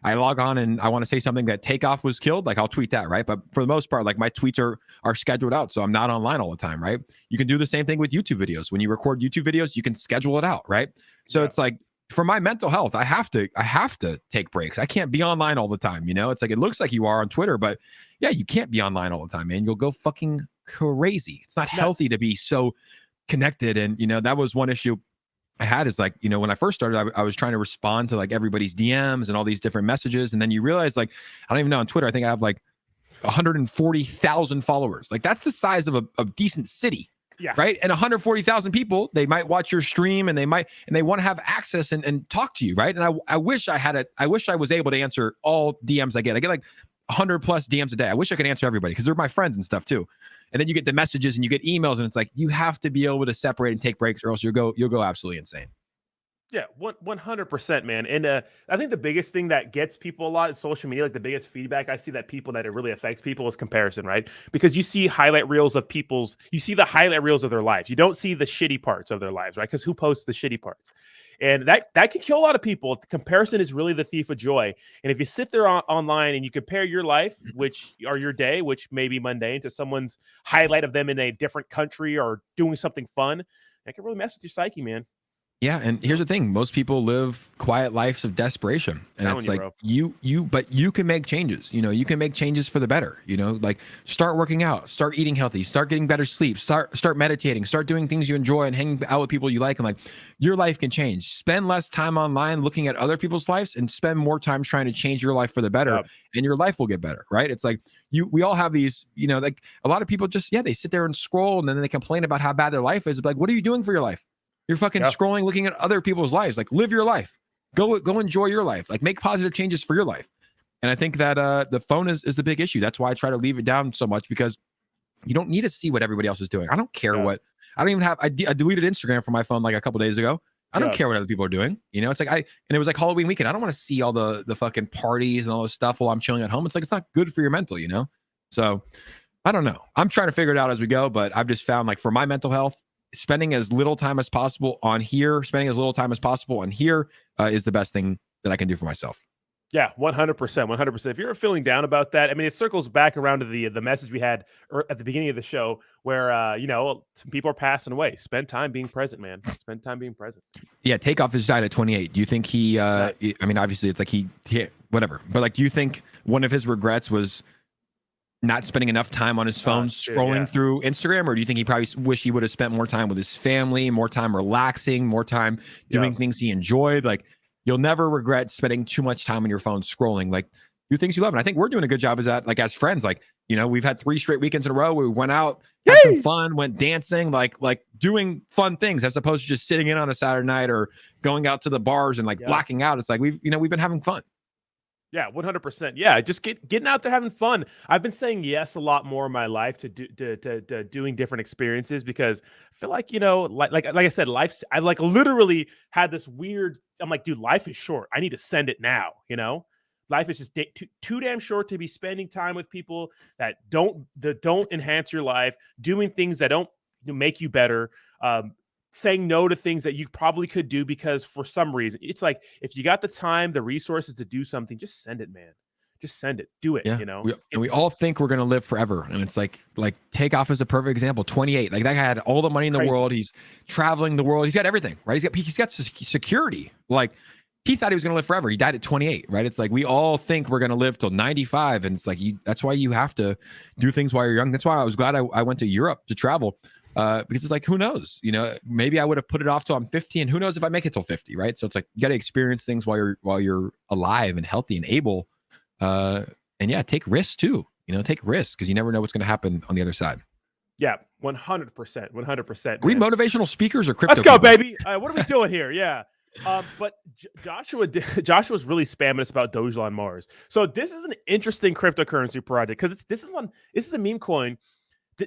B: I log on and I want to say something that Takeoff was killed, like I'll tweet that, right? But for the most part, like my tweets are scheduled out. So I'm not online all the time, right? You can do the same thing with YouTube videos. When you record YouTube videos, you can schedule it out, right? So it's like, for my mental health, I have to take breaks. I can't be online all the time. It's like, it looks like you are on Twitter, but yeah, you can't be online all the time, man. You'll go fucking crazy. It's not healthy to be so connected. And that was one issue I had, is like, when I first started, I was trying to respond to like everybody's DMs and all these different messages. And then you realize, like, I don't even know, on Twitter, I think I have like 140,000 followers. Like, that's the size of a decent city.
A: Yeah.
B: Right. And 140,000 people, they might watch your stream and they want to have access and talk to you. Right. And I wish I was able to answer all DMs I get. I get like 100 plus DMs a day. I wish I could answer everybody, because they're my friends and stuff too. And then you get the messages and you get emails, and it's like, you have to be able to separate and take breaks, or else you'll go absolutely insane.
A: Yeah, 100%, man. And I think the biggest thing that gets people a lot in social media, like the biggest feedback I see that it really affects people, is comparison, right? Because you see highlight reels of you see the highlight reels of their lives. You don't see the shitty parts of their lives, right? Because who posts the shitty parts? And that can kill a lot of people. Comparison is really the thief of joy. And if you sit there online and you compare your life, or your day, which may be mundane, to someone's highlight of them in a different country or doing something fun, that can really mess with your psyche, man.
B: Yeah, and here's the thing: most people live quiet lives of desperation, and it's like, but you can make changes. You can make changes for the better. Like, start working out, start eating healthy, start getting better sleep, start meditating, start doing things you enjoy and hanging out with people you like, and like, your life can change. Spend less time online looking at other people's lives, and spend more time trying to change your life for the better, and your life will get better. Right? It's like, we all have these. Like, a lot of people just they sit there and scroll, and then they complain about how bad their life is. It's like, what are you doing for your life? You're fucking scrolling, looking at other people's lives. Like, live your life. Go enjoy your life. Like, make positive changes for your life. And I think that the phone is the big issue. That's why I try to leave it down so much, because you don't need to see what everybody else is doing. I don't care what. I don't even have. I deleted Instagram from my phone like a couple days ago. I don't care what other people are doing. It's like and it was like Halloween weekend. I don't want to see all the fucking parties and all this stuff while I'm chilling at home. It's like, it's not good for your mental, So I don't know. I'm trying to figure it out as we go, but I've just found, like, for my mental health, spending as little time as possible on here, is the best thing that I can do for myself.
A: Yeah, 100%. If you're feeling down about that, I mean, it circles back around to the message we had at the beginning of the show, where some people are passing away. Spend time being present, man. Spend time being present.
B: Yeah, Takeoff is died at 28. Do you think he? Nice. I mean, obviously, it's like he whatever. But like, do you think one of his regrets was not spending enough time on his phone scrolling through Instagram, or do you think he probably wish he would have spent more time with his family, more time relaxing, more time doing things he enjoyed? Like, you'll never regret spending too much time on your phone scrolling. Like, do things you love. And I think we're doing a good job as friends. Like, we've had 3 straight weekends in a row where we went out, had some fun, went dancing, like doing fun things, as opposed to just sitting in on a Saturday night or going out to the bars and blacking out. It's like, we've been having fun.
A: Yeah, 100%. Yeah, just getting out there having fun. I've been saying yes a lot more in my life to doing different experiences, because I feel like, like I said, I like literally had this weird. I'm like, dude, life is short. I need to send it now. Life is just too damn short to be spending time with people that don't enhance your life, doing things that don't make you better. Saying no to things that you probably could do because for some reason, it's like, if you got the time, the resources to do something, just send it, man. Just send it. Do it.
B: Yeah. We all think we're going to live forever. And it's like Takeoff is a perfect example. 28. Like, that guy had all the money in the world. He's traveling the world. He's got everything, right? He's got security. Like, he thought he was going to live forever. He died at 28, right? It's like, we all think we're going to live till 95. And it's like, that's why you have to do things while you're young. That's why I was glad I went to Europe to travel. Because it's like, who knows? Maybe I would have put it off till I'm 50, and who knows if I make it till 50, right? So it's like, you got to experience things while you're alive and healthy and able. And yeah, take risks too. Take risks, because you never know what's going to happen on the other side.
A: Yeah, 100%. 100%.
B: Are we motivational speakers or crypto?
A: Let's go, baby. What are we doing here? Yeah. But Joshua's really spamming us about Doge on Mars. So this is an interesting cryptocurrency project, because this is a meme coin.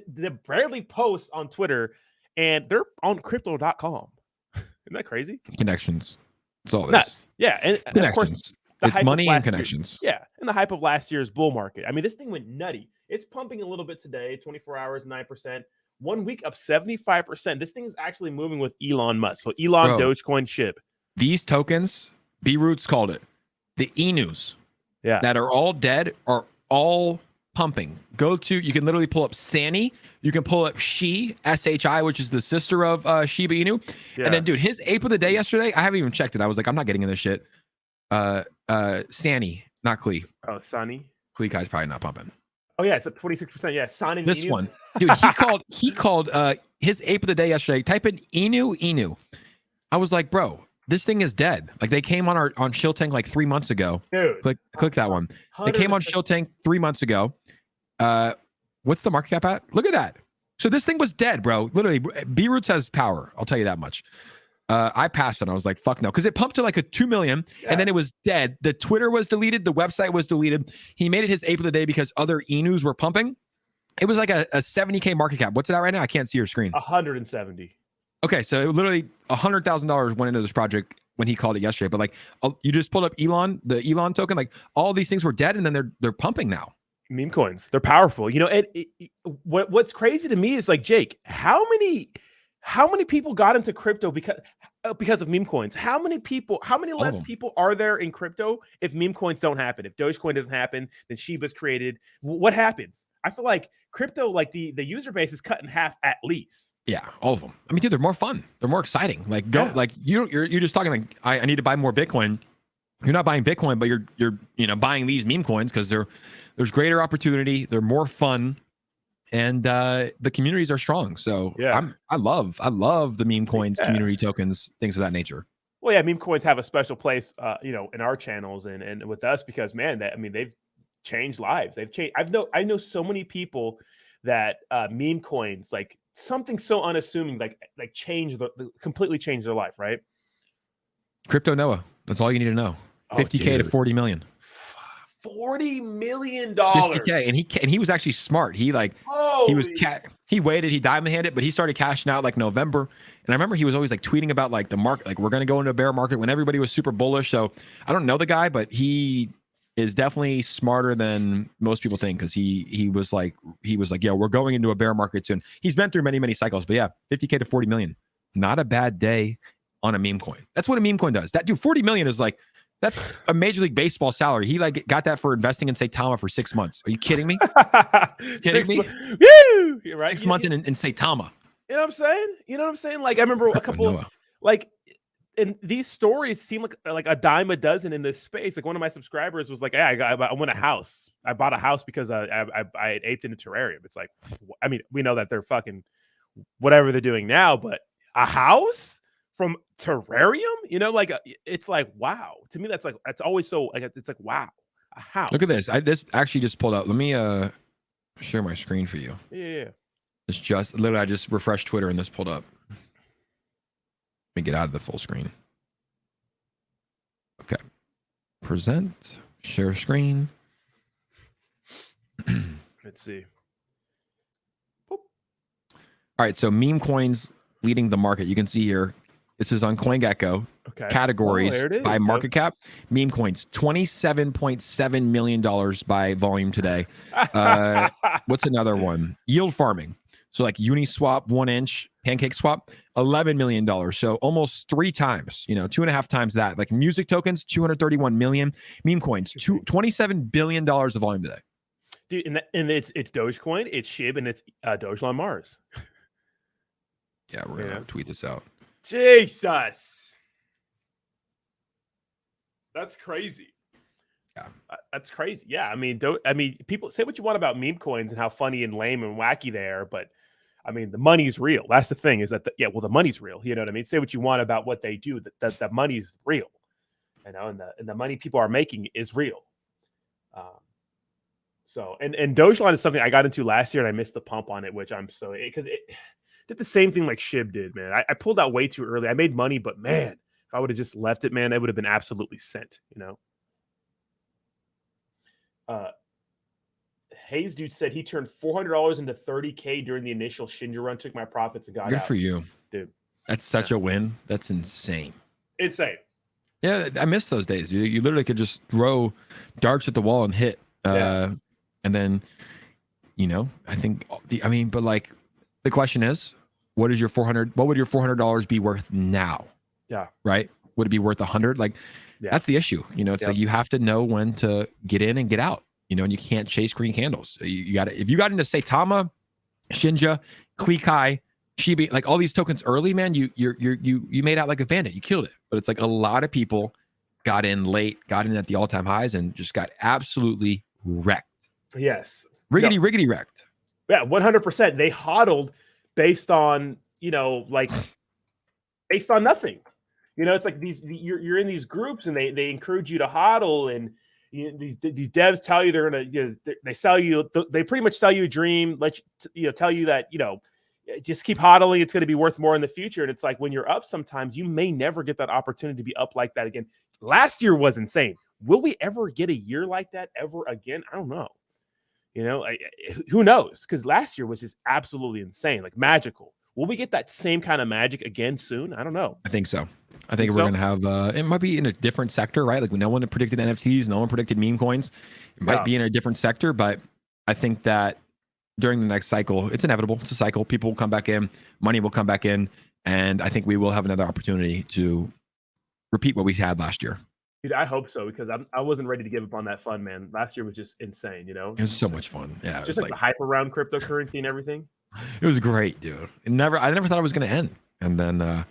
A: They barely post on Twitter, and they're on crypto.com. Isn't that crazy?
B: Connections. That's all it is.
A: Yeah. And of course,
B: it's money and connections.
A: And the hype of last year's bull market. I mean, this thing went nutty. It's pumping a little bit today, 24 hours, 9%. 1 week up 75%. This thing is actually moving with Elon Musk. So Elon Dogecoin ship.
B: These tokens, B-Roots called it, the E-News, that are all dead, are all pumping. You can literally pull up Sani. You can pull up SHI, which is the sister of Shiba Inu. Yeah. And then, dude, his ape of the day yesterday, I haven't even checked it. I was like, I'm not getting in this shit. Sani, not Klee.
A: Oh, Sani.
B: Klee Kai's probably not pumping.
A: Oh yeah, it's at 26%. Yeah, Sani.
B: This one, dude, he called his ape of the day yesterday. Type in Inu. I was like, bro, this thing is dead. Like they came on Shill Tank like 3 months ago. Dude, click that one. 100%. They came on Shill Tank 3 months ago. What's the market cap at? Look at that. So this thing was dead, bro. Literally, B-Roots has power. I'll tell you that much. I passed it. I was like, fuck no. Because it pumped to like a 2 million and then it was dead. The Twitter was deleted. The website was deleted. He made it his ape of the day because other Inus were pumping. It was like a 70K market cap. What's it at right now? I can't see your screen.
A: 170. Okay,
B: so literally $100,000 went into this project when he called it yesterday. But like, you just pulled up the Elon token. Like all these things were dead and then they're pumping now.
A: Meme coins, they're powerful. You know, what's crazy to me is like, Jake, how many people got into crypto because of meme coins? How many less people are there in crypto if meme coins don't happen? If Dogecoin doesn't happen, then Shiba's created. What happens? I feel like crypto, like the user base is cut in half at least.
B: Yeah, all of them. I mean, dude, they're more fun. They're more exciting. Like like you're just talking like I need to buy more Bitcoin. You're not buying Bitcoin, but you're buying these meme coins because there's greater opportunity. They're more fun. And the communities are strong. So yeah, I love the meme coins, community tokens, things of that nature.
A: Well, yeah, meme coins have a special place, in our channels and with us because man, they've changed lives. They've changed. I know so many people that meme coins, like something so unassuming, like completely changed their life, right?
B: Crypto Noah. That's all you need to know. 50K to 40 million.
A: $40 million.
B: 50K, and he was actually smart. He waited, he diamond handed, but he started cashing out like November. And I remember he was always like tweeting about like the market, like we're gonna go into a bear market when everybody was super bullish. So I don't know the guy, but he is definitely smarter than most people think because he was like, yeah, we're going into a bear market soon. He's been through many cycles, but yeah, 50K to 40 million, not a bad day on a meme coin. That's what a meme coin does. That dude, 40 million is like. That's a Major League Baseball salary. He like got that for investing in Saitama for 6 months. Are you kidding me?
A: Woo! You're right.
B: 6 months in Saitama.
A: You know what I'm saying? Like I remember a couple of, like, and these stories seem like a dime a dozen in this space. Like one of my subscribers was like, "Hey, I won a house. I bought a house because I had aped in a terrarium." It's like, I mean, we know that they're fucking whatever they're doing now, but a house from terrarium, like it's like wow. To me, that's always so like it's like wow, a house.
B: Look at this. This actually just pulled out. Let me share my screen for you.
A: Yeah.
B: It's just literally I just refreshed Twitter and this pulled up. Let me get out of the full screen. Okay. Present, share screen.
A: Let's see.
B: All right, so meme coins leading the market. You can see here. This is on CoinGecko.
A: Okay.
B: Categories by market cap. Meme coins, $27.7 million by volume today. What's another one? Yield farming. So like Uniswap, 1 inch, Pancake Swap, $11 million. So almost 3 times, 2.5 times that. Like music tokens, 231 million. Meme coins, $27 billion of volume today.
A: Dude, and it's Dogecoin, it's SHIB, and it's Dogecoin Mars.
B: Yeah, we're gonna tweet this out.
A: Jesus, that's crazy.
B: Yeah,
A: that's crazy. Yeah, I mean, people say what you want about meme coins and how funny and lame and wacky they are, but I mean, the money's real. That's the thing. Is that the money's real. You know what I mean? Say what you want about what they do. That the money's real. And the money people are making is real. So and Dogecoin is something I got into last year and I missed the pump on it, which I'm so because it did the same thing like SHIB did, man. I pulled out way too early. I made money, but man, if I would have just left it, man, it would have been absolutely sent, Hayes dude said he turned $400 into 30K during the initial Shinja run, took my profits and got
B: Good
A: out.
B: For you.
A: Dude.
B: That's such a win. That's insane.
A: Insane.
B: Yeah, I miss those days. You literally could just throw darts at the wall and hit. And then, but like the question is, what would your $400 be worth now?
A: Yeah.
B: Right? Would it be worth 100? Like that's the issue. It's like you have to know when to get in and get out. you know, and you can't chase green candles. You got to, if you got into Saitama, Shinja, Klikai, Shibi, like all these tokens early, man, you made out like a bandit. You killed it. But it's like a lot of people got in late, got in at the all-time highs, and just got absolutely wrecked.
A: Yes.
B: Riggedy wrecked.
A: Yeah, 100%. They hodled based on, you know, like based on nothing. You know, it's like you're in these groups and they encourage you to hodl, and these devs tell you they're gonna, you know, they sell you, they pretty much sell you a dream, tell you that, you know, just keep hodling, it's going to be worth more in the future. And it's like when you're up, sometimes you may never get that opportunity to be up like that again. Last year was insane. Will we ever get a year like that ever again? I don't know. You know, who knows? Because last year was just absolutely insane, like magical. Will we get that same kind of magic again soon? I don't know.
B: I think so. I think we're going to have, it might be in a different sector, right? Like no one predicted NFTs, no one predicted meme coins. It might be in a different sector, but I think that during the next cycle, it's inevitable. It's a cycle. People will come back in, money will come back in, and I think we will have another opportunity to repeat what we had last year.
A: Dude, I hope so, because I wasn't ready to give up on that fun, man. Last year was just insane, you know?
B: It was so much fun. Yeah.
A: Just like the hype around cryptocurrency and everything.
B: It was great, dude. I never thought it was going to end. And then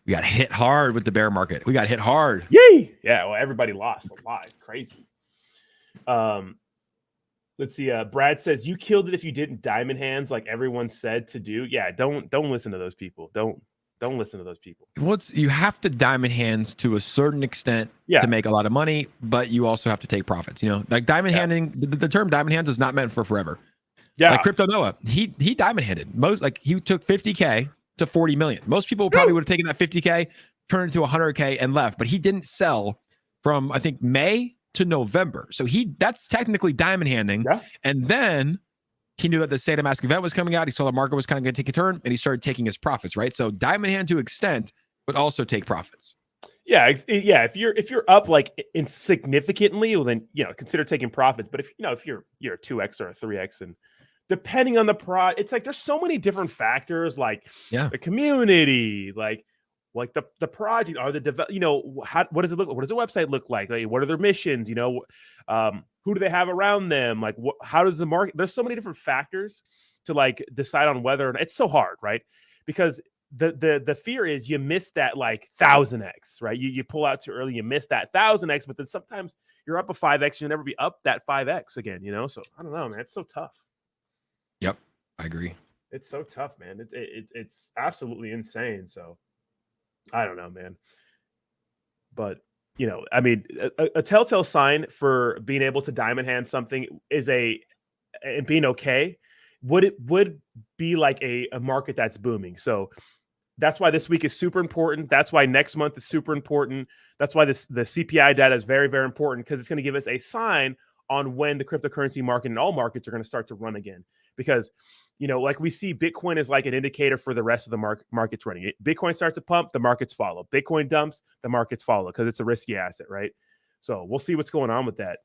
B: we got hit hard with the bear market. We got hit hard.
A: Yay! Yeah, well, everybody lost a lot. Crazy. Let's see. Brad says, you killed it if you didn't diamond hands like everyone said to do. Yeah, don't listen to those people. Don't listen to those people.
B: You have to diamond hands to a certain extent to make a lot of money, but you also have to take profits. You know, like diamond handing, the term diamond hands is not meant for forever. Yeah. Like Crypto Noah, he diamond handed. He took 50K to 40 million. Most people probably would have taken that 50K, turned it to 100K and left, but he didn't sell from, I think, May to November. So that's technically diamond handing. Yeah. And then he knew that the State of Mask event was coming out. He saw the market was kind of going to take a turn, and he started taking his profits, right? So diamond hand to extent, but also take profits.
A: Yeah. Yeah. If you're up like insignificantly, well, then, you know, consider taking profits. But if you're a 2X or a 3X, and depending on the it's like there's so many different factors, like the community, like the project, or you know, what does it look like? What does the website look like? What are their missions? You know, who do they have around them? Like, how does the market? There's so many different factors to like decide on whether, and it's so hard, right? Because the fear is you miss that like 1000x, right? You pull out too early, you miss that 1000x, but then sometimes you're up a 5x, you'll never be up that 5x again, you know? So I don't know, man. It's so tough.
B: Yep, I agree.
A: It's so tough, man. It's absolutely insane. So I don't know, man. But, you know, I mean, a telltale sign for being able to diamond hand something is and being okay, would be like a market that's booming. So that's why this week is super important. That's why next month is super important. That's why the CPI data is very, very important, because it's going to give us a sign on when the cryptocurrency market and all markets are going to start to run again. Because, you know, like we see Bitcoin is like an indicator for the rest of the markets running. Bitcoin starts to pump, the markets follow. Bitcoin dumps, the markets follow, because it's a risky asset, right? So we'll see what's going on with that.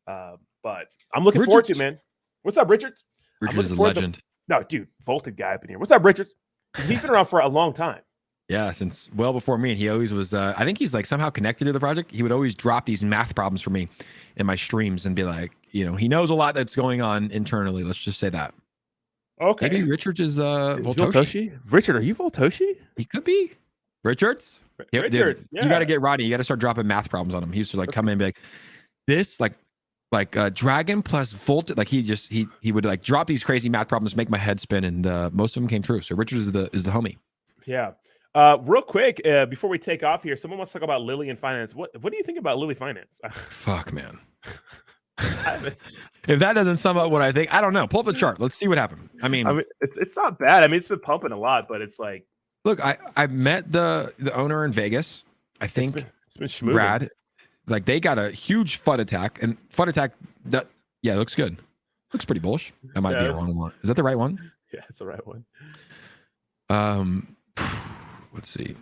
A: But I'm looking forward to it, man. What's up, Richard?
B: Richard's a legend.
A: No, dude, vaulted guy up in here. What's up, Richard? He's been around for a long time.
B: Yeah, since well before me. And he always was, I think he's like somehow connected to the project. He would always drop these math problems for me in my streams and be like, you know, he knows a lot that's going on internally. Let's just say that.
A: Okay.
B: Maybe Richards is
A: Voltoshi. Richard, are you Voltoshi?
B: He could be. Richards?
A: Richards,
B: dude, you got to get Rodney. You got to start dropping math problems on him. He used to like come in and be like, this, like Dragon plus Volt. Like he would like drop these crazy math problems, make my head spin, and most of them came true. So Richards is the homie.
A: Yeah. Real quick, before we take off here, someone wants to talk about Lily and finance. What do you think about Lily Finance?
B: Fuck, man. If that doesn't sum up what I think, I don't know. Pull up the chart. Let's see what happened. I mean
A: it's not bad. I mean, it's been pumping a lot, but it's like,
B: look, I met the owner in Vegas. I think
A: it's been smooth.
B: Brad, like they got a huge FUD attack, and FUD attack that looks good. Looks pretty bullish. That might be a wrong one. Is that the right one?
A: Yeah, it's the right one.
B: Let's see.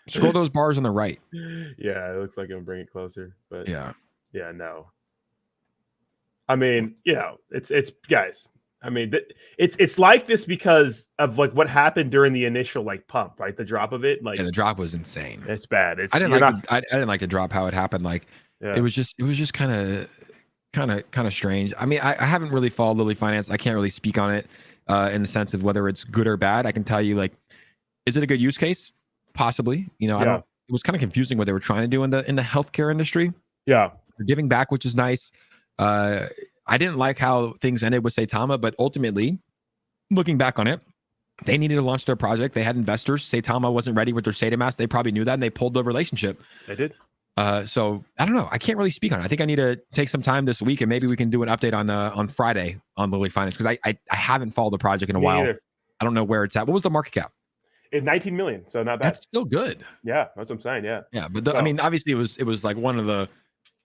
B: Scroll those bars on the right.
A: Yeah, it looks like it'll bring it closer, but
B: yeah,
A: no. I mean, you know, it's guys. I mean, it's like this because of like what happened during the initial like pump, right? The drop of it, like
B: the drop was insane.
A: It's bad.
B: I didn't like the drop how it happened. Like it was just kind of strange. I mean, I haven't really followed Lily Finance. I can't really speak on it in the sense of whether it's good or bad. I can tell you, like, is it a good use case? Possibly. You know, I don't. It was kind of confusing what they were trying to do in the healthcare industry.
A: Yeah,
B: they're giving back, which is nice. I didn't like how things ended with Saitama, but ultimately, looking back on it, they needed to launch their project. They had investors. Saitama wasn't ready with their SATA mask. They probably knew that, and they pulled the relationship.
A: They did.
B: So I don't know. I can't really speak on it. I think I need to take some time this week, and maybe we can do an update on Friday on Lily Finance, because I haven't followed the project in a while.
A: Either.
B: I don't know where it's at. What was the market cap?
A: It's 19 million, so not bad.
B: That's still good.
A: Yeah, that's what I'm saying.
B: Yeah, but I mean, obviously, it was like one of the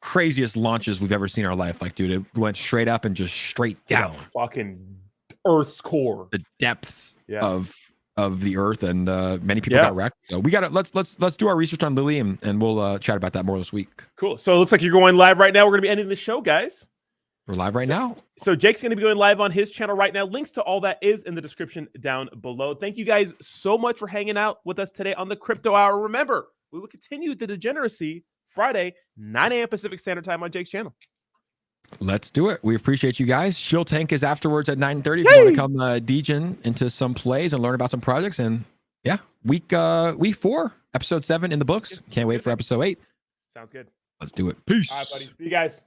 B: craziest launches we've ever seen in our life. Like, dude, it went straight up and just straight down.
A: Fucking Earth's core,
B: the depths of the Earth, and many people got wrecked. So we got to let's do our research on Lily, and we'll chat about that more this week.
A: Cool. So it looks like you're going live right now. We're going to be ending the show, guys.
B: We're live right now.
A: So Jake's going to be going live on his channel right now. Links to all that is in the description down below. Thank you guys so much for hanging out with us today on the Crypto Hour. Remember, we will continue the degeneracy Friday, 9 a.m. Pacific Standard Time on Jake's channel.
B: Let's do it. We appreciate you guys. Shill Tank is afterwards at 9:30 if you want to come degen into some plays and learn about some projects. And yeah, week 4, episode 7 in the books. Can't wait for episode 8.
A: Sounds good.
B: Let's do it. Peace.
A: All right, buddy. See you guys.